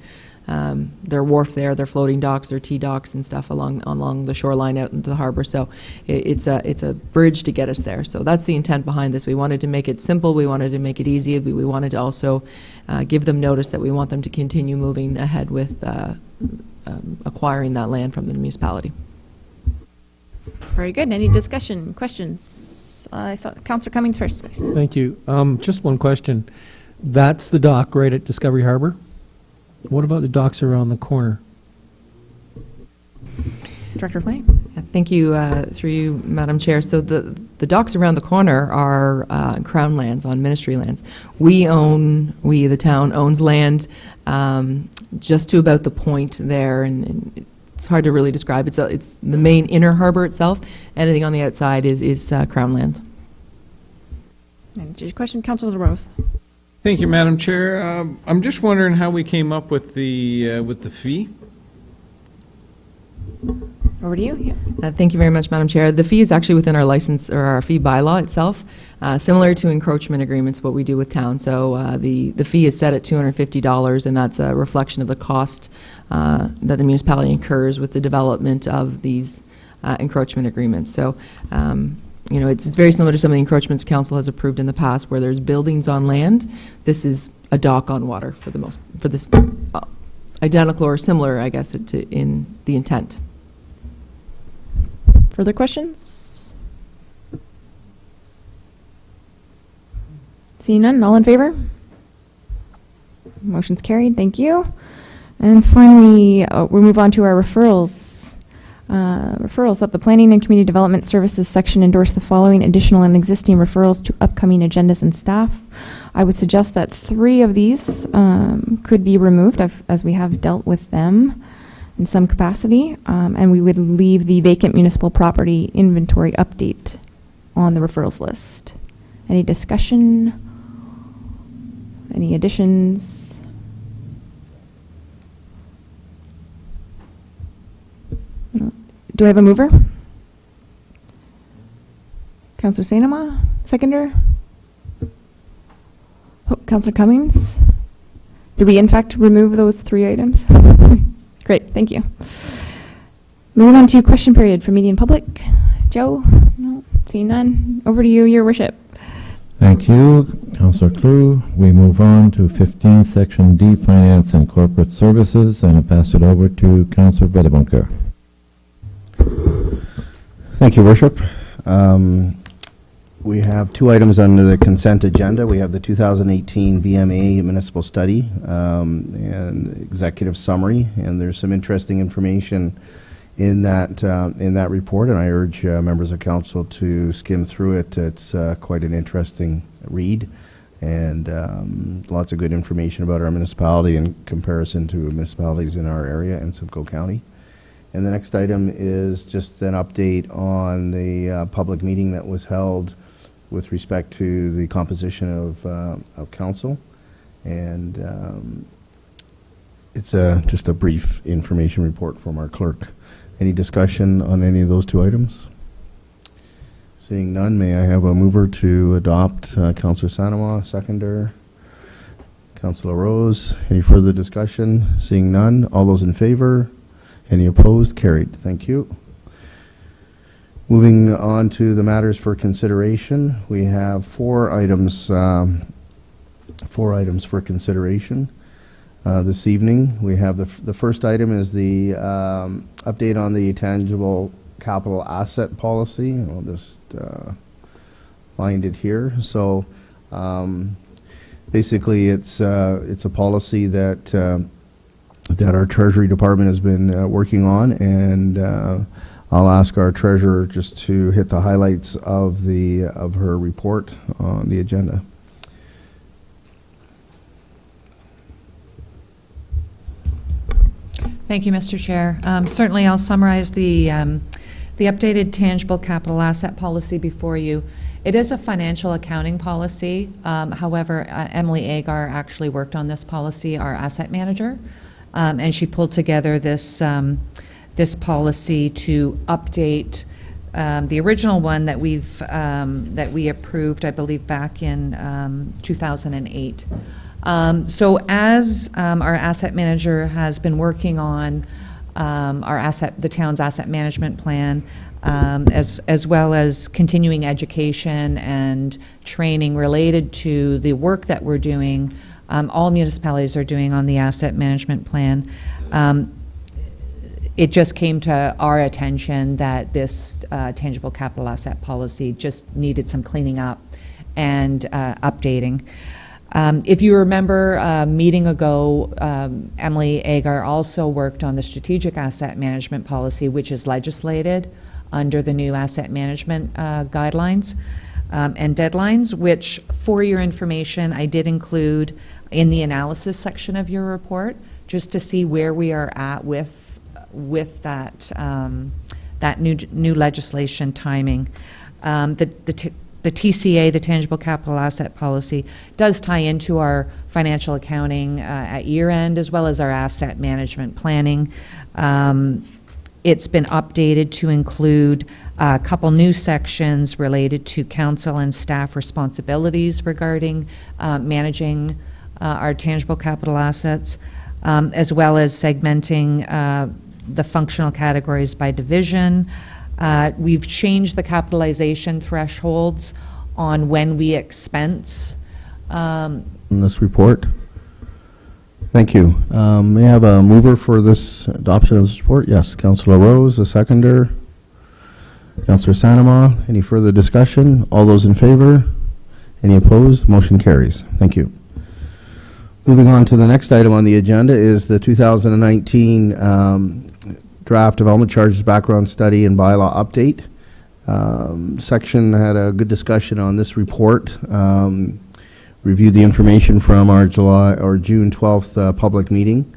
their wharf there, their floating docks, their T-docks and stuff along the shoreline out into the harbor. So it's a bridge to get us there. So that's the intent behind this. We wanted to make it simple. We wanted to make it easy. We wanted to also give them notice that we want them to continue moving ahead with acquiring that land from the municipality. Very good. Any discussion, questions? I saw Councillor Cummings first, please. Thank you. Just one question. That's the dock right at Discovery Harbor. What about the docks around the corner? Director Flynn. Thank you, through you, Madam Chair. So the docks around the corner are Crown lands, on ministry lands. We, the town, owns land just to about the point there, and it's hard to really describe. It's the main inner harbor itself. Anything on the outside is Crown land. Answer your question, Councillor LaRose. Thank you, Madam Chair. I'm just wondering how we came up with the fee. Over to you. Yeah. Thank you very much, Madam Chair. The fee is actually within our license or our fee bylaw itself, similar to encroachment agreements, what we do with town. So the fee is set at $250, and that's a reflection of the cost that the municipality incurs with the development of these encroachment agreements. So you know, it's very similar to some of the encroachments council has approved in the past, where there's buildings on land. This is a dock on water for this identical or similar, I guess, in the intent. Further questions? Seeing none, all in favor? Motion's carried. Thank you. And finally, we'll move on to our referrals. Referrals. That the Planning and Community Development Services section endorse the following additional and existing referrals to upcoming agendas and staff. I would suggest that 3 of these could be removed as we have dealt with them in some capacity, and we would leave the vacant municipal property inventory update on the referrals list. Any discussion? Any additions? Do I have a mover? Councillor Sainama, seconder? Oh, Councillor Cummings? Did we in fact remove those 3 items? Great, thank you. Moving on to question period for media and public. Joe? No, seeing none. Over to you, Your Worship. Thank you, Councillor Clue. We move on to 15, Section D, Finance and Corporate Services, and I pass it over to Councillor We have two items under the consent agenda. We have the 2018 BMA municipal study and executive summary, and there's some interesting information in that report, and I urge members of council to skim through it. It's quite an interesting read, and lots of good information about our municipality in comparison to municipalities in our area in Simcoe County. And the next item is just an update on the public meeting that was held with respect to the composition of council. And it's just a brief information report from our clerk. Any discussion on any of those two items? Seeing none, may I have a mover to adopt? Councillor Sanama, seconder. Councillor Rose, any further discussion? Seeing none, all those in favor? Any opposed? Carried. Thank you. Moving on to the matters for consideration, we have four items for consideration this evening. We have the first item is the update on the tangible capital asset policy. I'll just find it here. So basically, it's a policy that our Treasury Department has been working on, and I'll ask our treasurer just to hit the highlights of her report on the agenda. Thank you, Mr. Chair. Certainly, I'll summarize the updated tangible capital asset policy before you. It is a financial accounting policy. However, Emily Agar actually worked on this policy, our asset manager, and she pulled together this policy to update the original one that we approved, I believe, back in 2008. So as our asset manager has been working on the town's asset management plan, as well as continuing education and training related to the work that we're doing, all municipalities are doing on the asset management plan. It just came to our attention that this tangible capital asset policy just needed some cleaning up and updating. If you remember a meeting ago, Emily Agar also worked on the strategic asset management policy, which is legislated under the new asset management guidelines and deadlines, which, for your information, I did include in the analysis section of your report, just to see where we are at with that new legislation timing. The TCA, the Tangible Capital Asset Policy, does tie into our financial accounting at year end, as well as our asset management planning. It's been updated to include a couple new sections related to council and staff responsibilities regarding managing our tangible capital assets, as well as segmenting the functional categories by division. We've changed the capitalization thresholds on when we expense. In this report. Thank you. May I have a mover for this adoption of this report? Yes, Councillor Rose, a seconder. Councillor Sanama, any further discussion? All those in favor? Any opposed? Motion carries. Thank you. Moving on to the next item on the agenda is the 2019 draft development charges background study and bylaw update. Section had a good discussion on this report. Reviewed the information from our June 12th public meeting.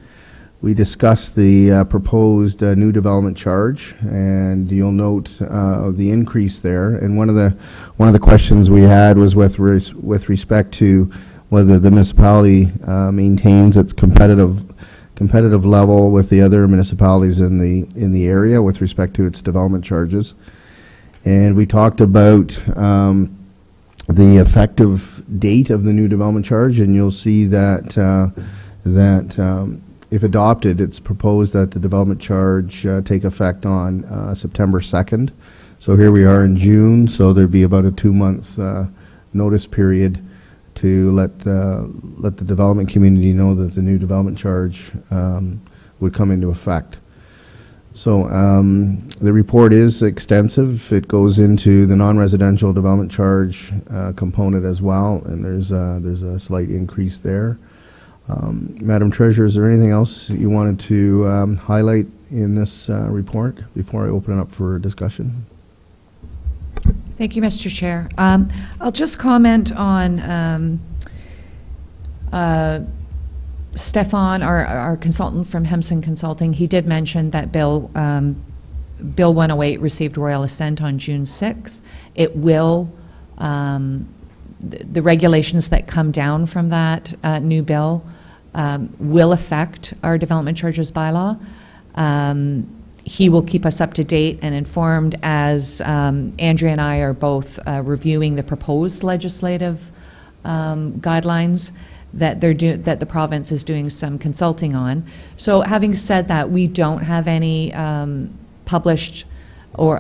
We discussed the proposed new development charge, and you'll note the increase there. And one of the questions we had was with respect to whether the municipality maintains its competitive level with the other municipalities in the area with respect to its development charges. And we talked about the effective date of the new development charge, and you'll see that if adopted, it's proposed that the development charge take effect on September 2nd. So here we are in June, so there'd be about a 2-month notice period to let the development community know that the new development charge would come into effect. So the report is extensive. It goes into the non-residential development charge component as well, and there's a slight increase there. Madam Treasurer, is there anything else you wanted to highlight in this report before I open it up for discussion? Thank you, Mr. Chair. I'll just comment on Stefan, our consultant from Hemson Consulting. He did mention that Bill 108 received royal assent on June 6th. It will, the regulations that come down from that new bill will affect our development charges bylaw. He will keep us up to date and informed as Andrea and I are both reviewing the proposed legislative guidelines that that the province is doing some consulting on. So having said that, we don't have any published or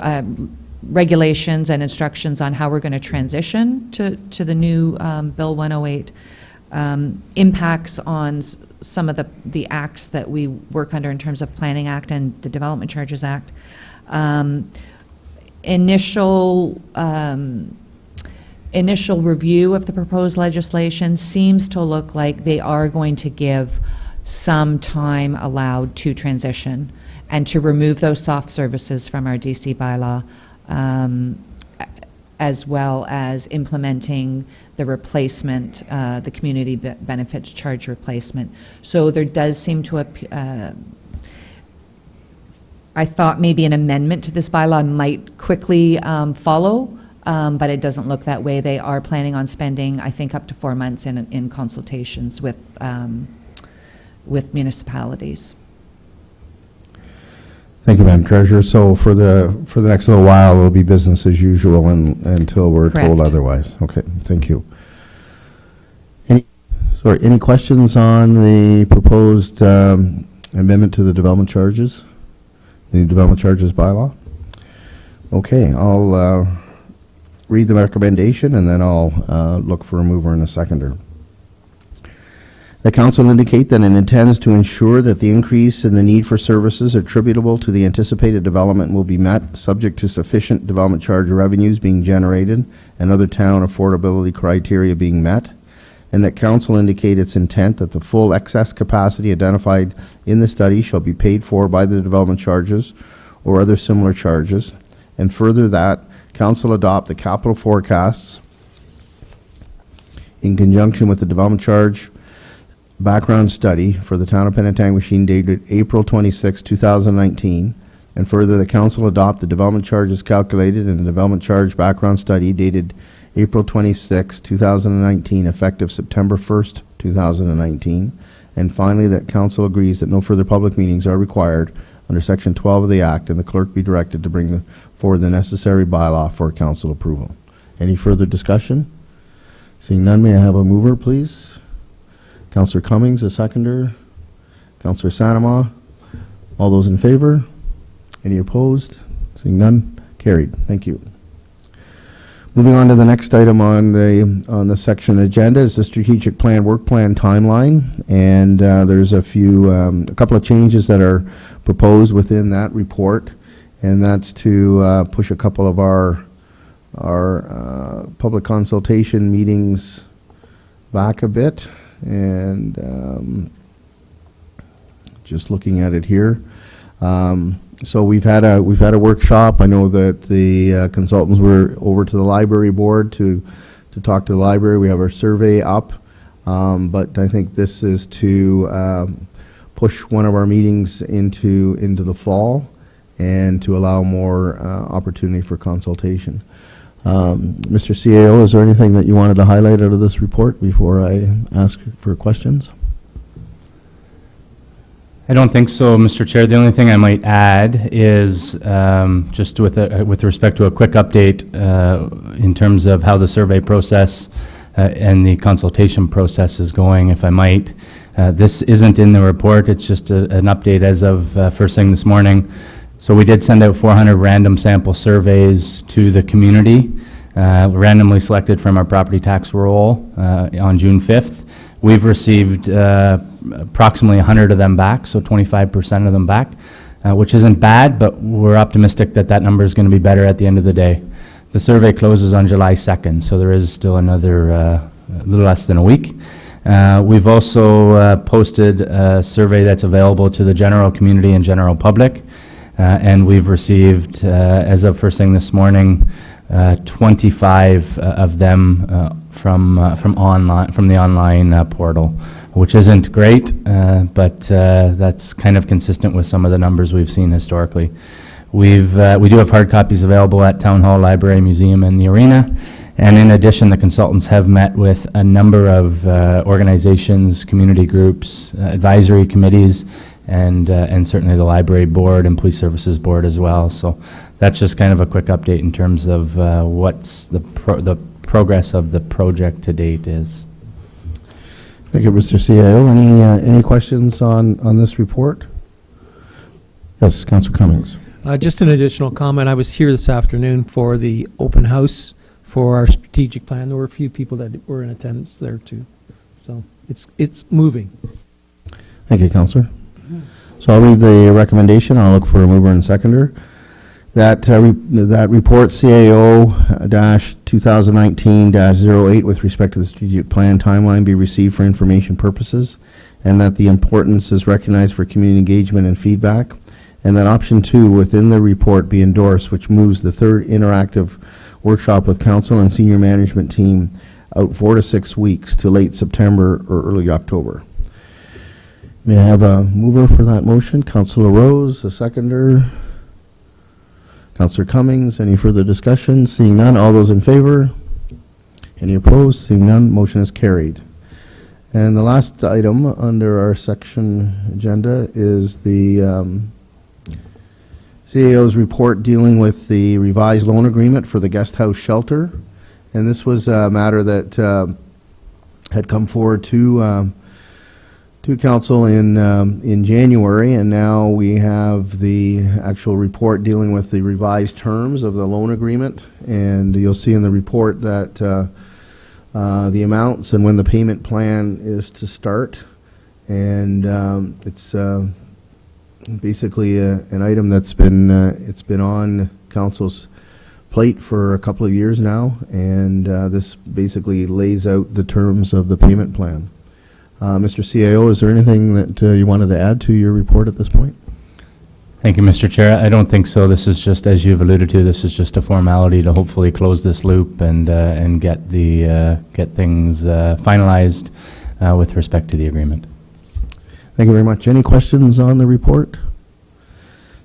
regulations and instructions on how we're going to transition to the new Bill 108. Impacts on some of the acts that we work under in terms of Planning Act and the Development Charges Act. Initial review of the proposed legislation seems to look like they are going to give some time allowed to transition and to remove those soft services from our DC bylaw, as well as implementing the replacement, the community benefits charge replacement. So there does seem to I thought maybe an amendment to this bylaw might quickly follow, but it doesn't look that way. They are planning on spending, I think, up to 4 months in consultations with municipalities. Thank you, Madam Treasurer. So for the next little while, it'll be business as usual until we're told otherwise. Okay, thank you. Any questions on the proposed amendment to the development charges, the development charges bylaw? Okay, I'll read the recommendation and then I'll look for a mover and a seconder. The council indicate that it intends to ensure that the increase in the need for services attributable to the anticipated development will be met, subject to sufficient development charge revenues being generated and other town affordability criteria being met, and that council indicate its intent that the full excess capacity identified in the study shall be paid for by the development charges or other similar charges, and further that council adopt the capital forecasts in conjunction with the development charge background study for the town of Penetanguishene dated April 26, 2019, and further the council adopt the development charges calculated in the development charge background study dated April 26, 2019, effective September 1st, 2019, and finally that council agrees that no further public meetings are required under section 12 of the act and the clerk be directed to bring forward the necessary bylaw for council approval. Any further discussion? Seeing none, may I have a mover, please? Councillor Cummings, a seconder. Councillor Sanama. All those in favor? Any opposed? Seeing none, carried. Thank you. Moving on to the next item on the section agenda is the strategic plan work plan timeline, and there's a couple of changes that are proposed within that report, and that's to push a couple of our public consultation meetings back a bit. And just looking at it here, so we've had a workshop. I know that the consultants were over to the library board to talk to the library. We have our survey up, but I think this is to push one of our meetings into the fall and to allow more opportunity for consultation. Mr. CAO, is there anything that you wanted to highlight out of this report before I ask for questions? I don't think so, Mr. Chair. The only thing I might add is just with respect to a quick update in terms of how the survey process and the consultation process is going, if I might. This isn't in the report. It's just an update as of first thing this morning. So we did send out 400 random sample surveys to the community, randomly selected from our property tax roll on June 5th. We've received approximately 100 of them back, so 25% of them back. which isn't bad, but we're optimistic that that number is going to be better at the end of the day. The survey closes on July 2nd, so there is still another a little less than a week. We've also posted a survey that's available to the general community and general public, and we've received, as of first thing this morning, 25 of them from the online portal, which isn't great, but that's kind of consistent with some of the numbers we've seen historically. We do have hard copies available at Town Hall, Library, Museum, and the Arena. And in addition, the consultants have met with a number of organizations, community groups, advisory committees, and certainly the Library Board and Police Services Board as well. So that's just kind of a quick update in terms of what's the progress of the project to date is. Thank you, Mr. CAO. Any questions on this report? Yes, Councillor Cummings. Just an additional comment. I was here this afternoon for the open house for our strategic plan. There were a few people that were in attendance there too. So it's moving. Thank you, Councillor. So I'll read the recommendation. I'll look for a mover and seconder. That report CAO-2019-08 with respect to the strategic plan timeline be received for information purposes, and that the importance is recognized for community engagement and feedback, and that option 2 within the report be endorsed, which moves the third interactive workshop with council and senior management team out 4 to 6 weeks to late September or early October. May I have a mover for that motion? Councillor Rose, a seconder. Councillor Cummings, any further discussion? Seeing none, all those in favor? Any opposed? Seeing none, motion is carried. And the last item under our section agenda is the CAO's report dealing with the revised loan agreement for the guest house shelter. And this was a matter that had come forward to council in January, and now we have the actual report dealing with the revised terms of the loan agreement. And you'll see in the report that the amounts and when the payment plan is to start. And it's basically an item that's been it's been on council's plate for a couple of years now, and this basically lays out the terms of the payment plan. Mr. CAO, is there anything that you wanted to add to your report at this point? Thank you, Mr. Chair. I don't think so. This is just, as you've alluded to, this is just a formality to hopefully close this loop and get things finalized with respect to the agreement. Thank you very much. Any questions on the report?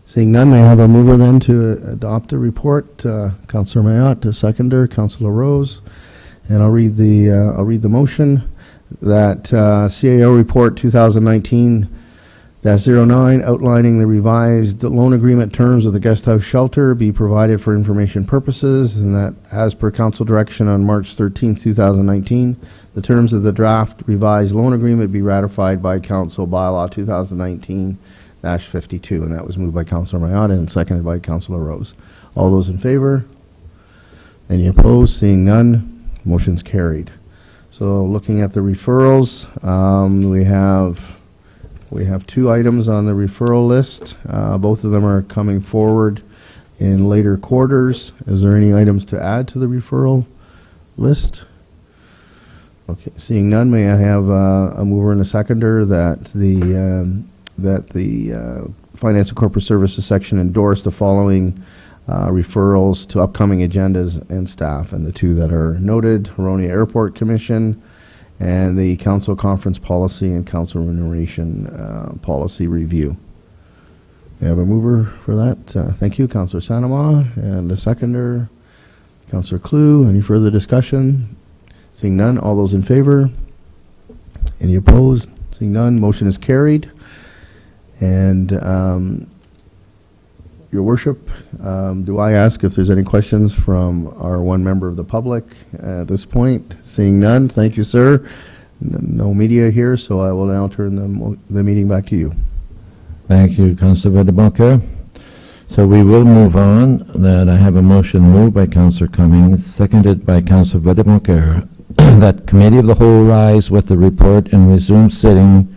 Seeing none, may I have a mover then to adopt the report? Councillor Mayotte, a seconder. Councillor Rose, and I'll read the motion that CAO report 2019-09 outlining the revised loan agreement terms of the guest house shelter be provided for information purposes, and that as per council direction on March 13, 2019, the terms of the draft revised loan agreement be ratified by council bylaw 2019-52, and that was moved by Councillor Mayotte and seconded by Councillor Rose. All those in favor? Any opposed? Seeing none, motion's carried. So looking at the referrals, we have 2 items on the referral list. Both of them are coming forward in later quarters. Is there any items to add to the referral list? Okay, seeing none, may I have a mover and a seconder that the Finance and Corporate Services section endorse the following referrals to upcoming agendas and staff, and the 2 that are noted: Huronia Airport Commission and the Council Conference Policy and Council Remuneration Policy Review. We have a mover for that. Thank you, Councillor Sanama, and a seconder, Councillor Clue. Any further discussion? Seeing none, all those in favor? Any opposed? Seeing none, motion is carried. And Your Worship, do I ask if there's any questions from our one member of the public at this point? Seeing none, thank you, sir. No media here, so I will now turn the meeting back to you. Thank you, Councillor Vedeboncoeur. So we will move on. That I have a motion moved by Councillor Cummings, seconded by Councillor Vedeboncoeur, that Committee of the Whole rise with the report and resume sitting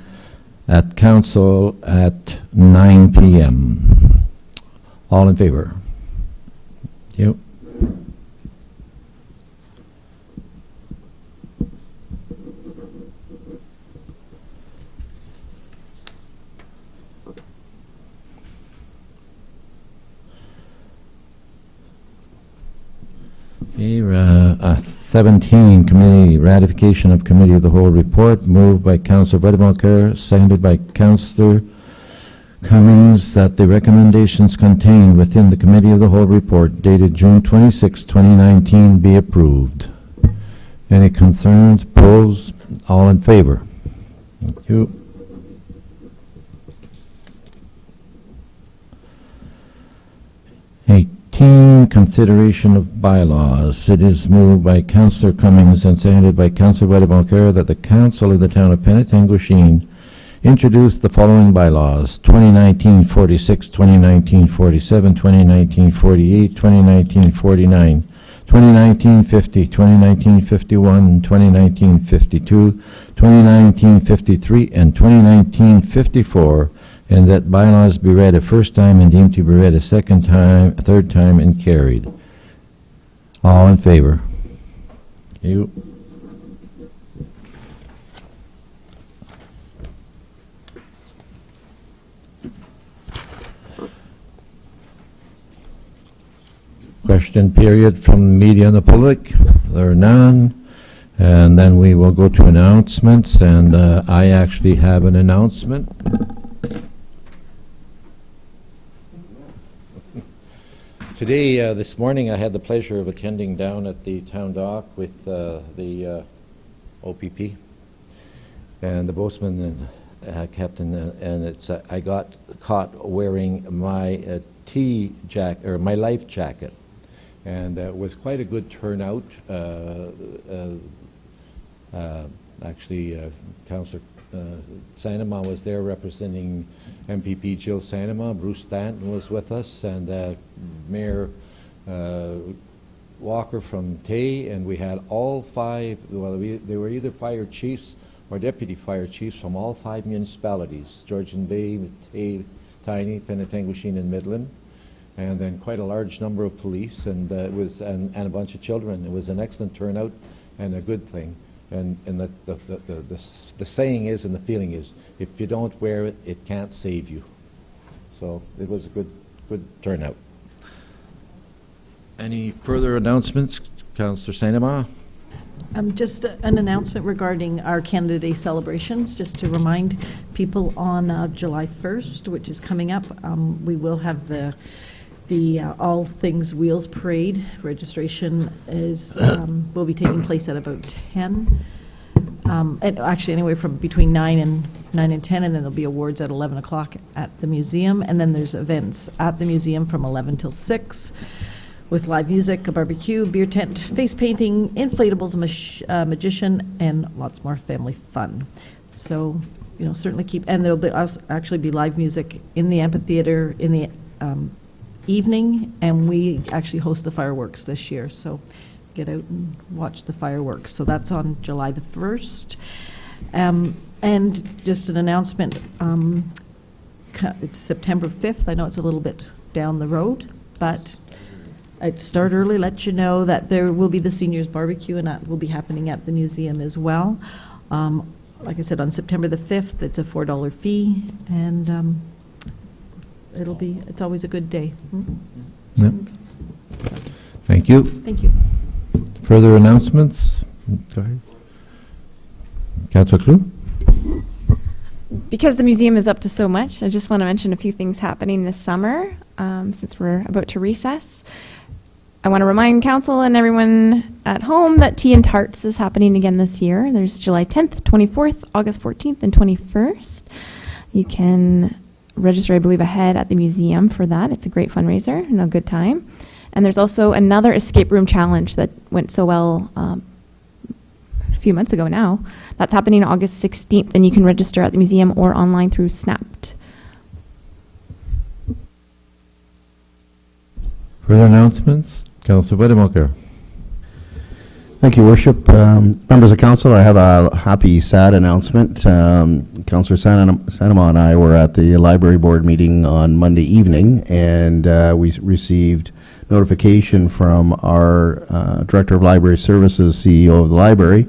at council at 9 p.m. All in favor? Thank you. Okay, 17, committee, ratification of committee of the whole report, moved by Councillor Wedemarker, seconded by Councillor Cummings, that the recommendations contained within the committee of the whole report dated June 26, 2019 be approved. Any concerns, opposed? All in favor? Thank you. Consideration of bylaws. It is moved by Councillor Cummings and seconded by Councillor Wedemarker that the Council of the Town of Penetangushin introduce the following bylaws: 2019-46, 2019-47, 2019-48, 2019-49, 2019-50, 2019-51, 2019-52, 2019-53, and 2019-54, and that bylaws be read a first time and deemed to be read a second time, a third time, and carried. All in favor? Thank you. Question period from the media and the public. There are none. And then we will go to announcements, and I actually have an announcement. Today, this morning, I had the pleasure of attending down at the town dock with the OPP and the boatsman and captain, and it's I got caught wearing my jacket or my life jacket, and it was quite a good turnout. Actually, Councillor Sanema was there representing MPP Jill Sanema. Bruce Stanton was with us, and Mayor Walker from Tay, and we had all five, well, they were either fire chiefs or deputy fire chiefs from all five municipalities: Georgian Bay, Tay, Tiny, Penetangushin, and Midland, and then quite a large number of police, and it was and a bunch of children. It was an excellent turnout and a good thing. And the saying is, and the feeling is, if you don't wear it, it can't save you. So it was a good turnout. Any further announcements, Councillor Sanema? Just an announcement regarding our Canada Day celebrations, just to remind people on July 1st, which is coming up, we will have the All Things Wheels Parade. Registration is will be taking place at about 10. And actually anywhere from between 9 and 10, and then there'll be awards at 11 o'clock at the museum, and then there's events at the museum from 11 till 6 with live music, a barbecue, beer tent, face painting, inflatables, magician, and lots more family fun. So, you know, certainly keep, and there'll be actually be live music in the amphitheater in the evening, and we actually host the fireworks this year, so get out and watch the fireworks. So that's on July the 1st. And just an announcement, it's September 5th. I know it's a little bit down the road, but I'd start early, let you know that there will be the seniors barbecue, and that will be happening at the museum as well. Like I said, on September the 5th, it's a $4 fee, and it's always a good day. Yep. Thank you. Thank you. Further announcements? Go ahead. Councillor Clue? Because the museum is up to so much, I just want to mention a few things happening this summer, since we're about to recess. I want to remind council and everyone at home that Tea and Tarts is happening again this year. There's July 10th, 24th, August 14th, and 21st. You can register, I believe, ahead at the museum for that. It's a great fundraiser and a good time. And there's also another escape room challenge that went so well a few months ago now. That's happening August 16th, and you can register at the museum or online through Snapped. Further announcements? Councillor Wedemarker. Thank you, Worship. Members of council, I have a happy, sad announcement. Councillor Sanama and I were at the library board meeting on Monday evening, and we received notification from our Director of Library Services, CEO of the library,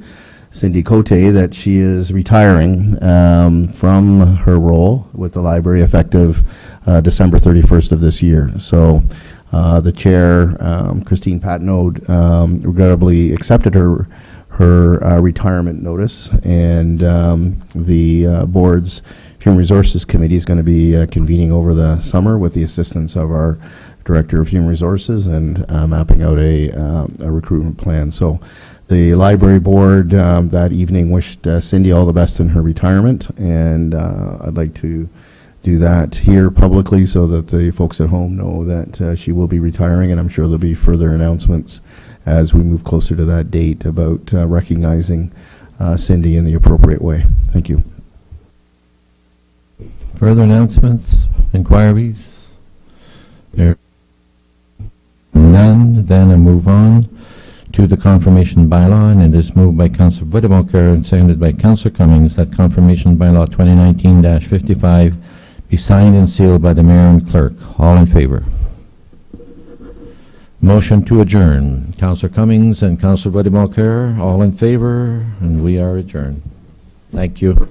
Cindy Cote, that she is retiring from her role with the library effective December 31st of this year. So the chair, Christine Patnaud, regrettably accepted her retirement notice, and the board's Human Resources Committee is going to be convening over the summer with the assistance of our Director of Human Resources and mapping out a recruitment plan. So the library board that evening wished Cindy all the best in her retirement, and I'd like to do that here publicly so that the folks at home know that she will be retiring, and I'm sure there'll be further announcements as we move closer to that date about recognizing Cindy in the appropriate way. Thank you. Further announcements, inquiries? There none, then I move on to the confirmation bylaw, and it is moved by Councillor Buddha-Boncoeur and seconded by Councillor Cummings that confirmation bylaw 2019-55 be signed and sealed by the mayor and clerk. All in favor? Motion to adjourn. Councillor Cummings and Councillor Buddha-Boncoeur, all in favor, and we are adjourned. Thank you.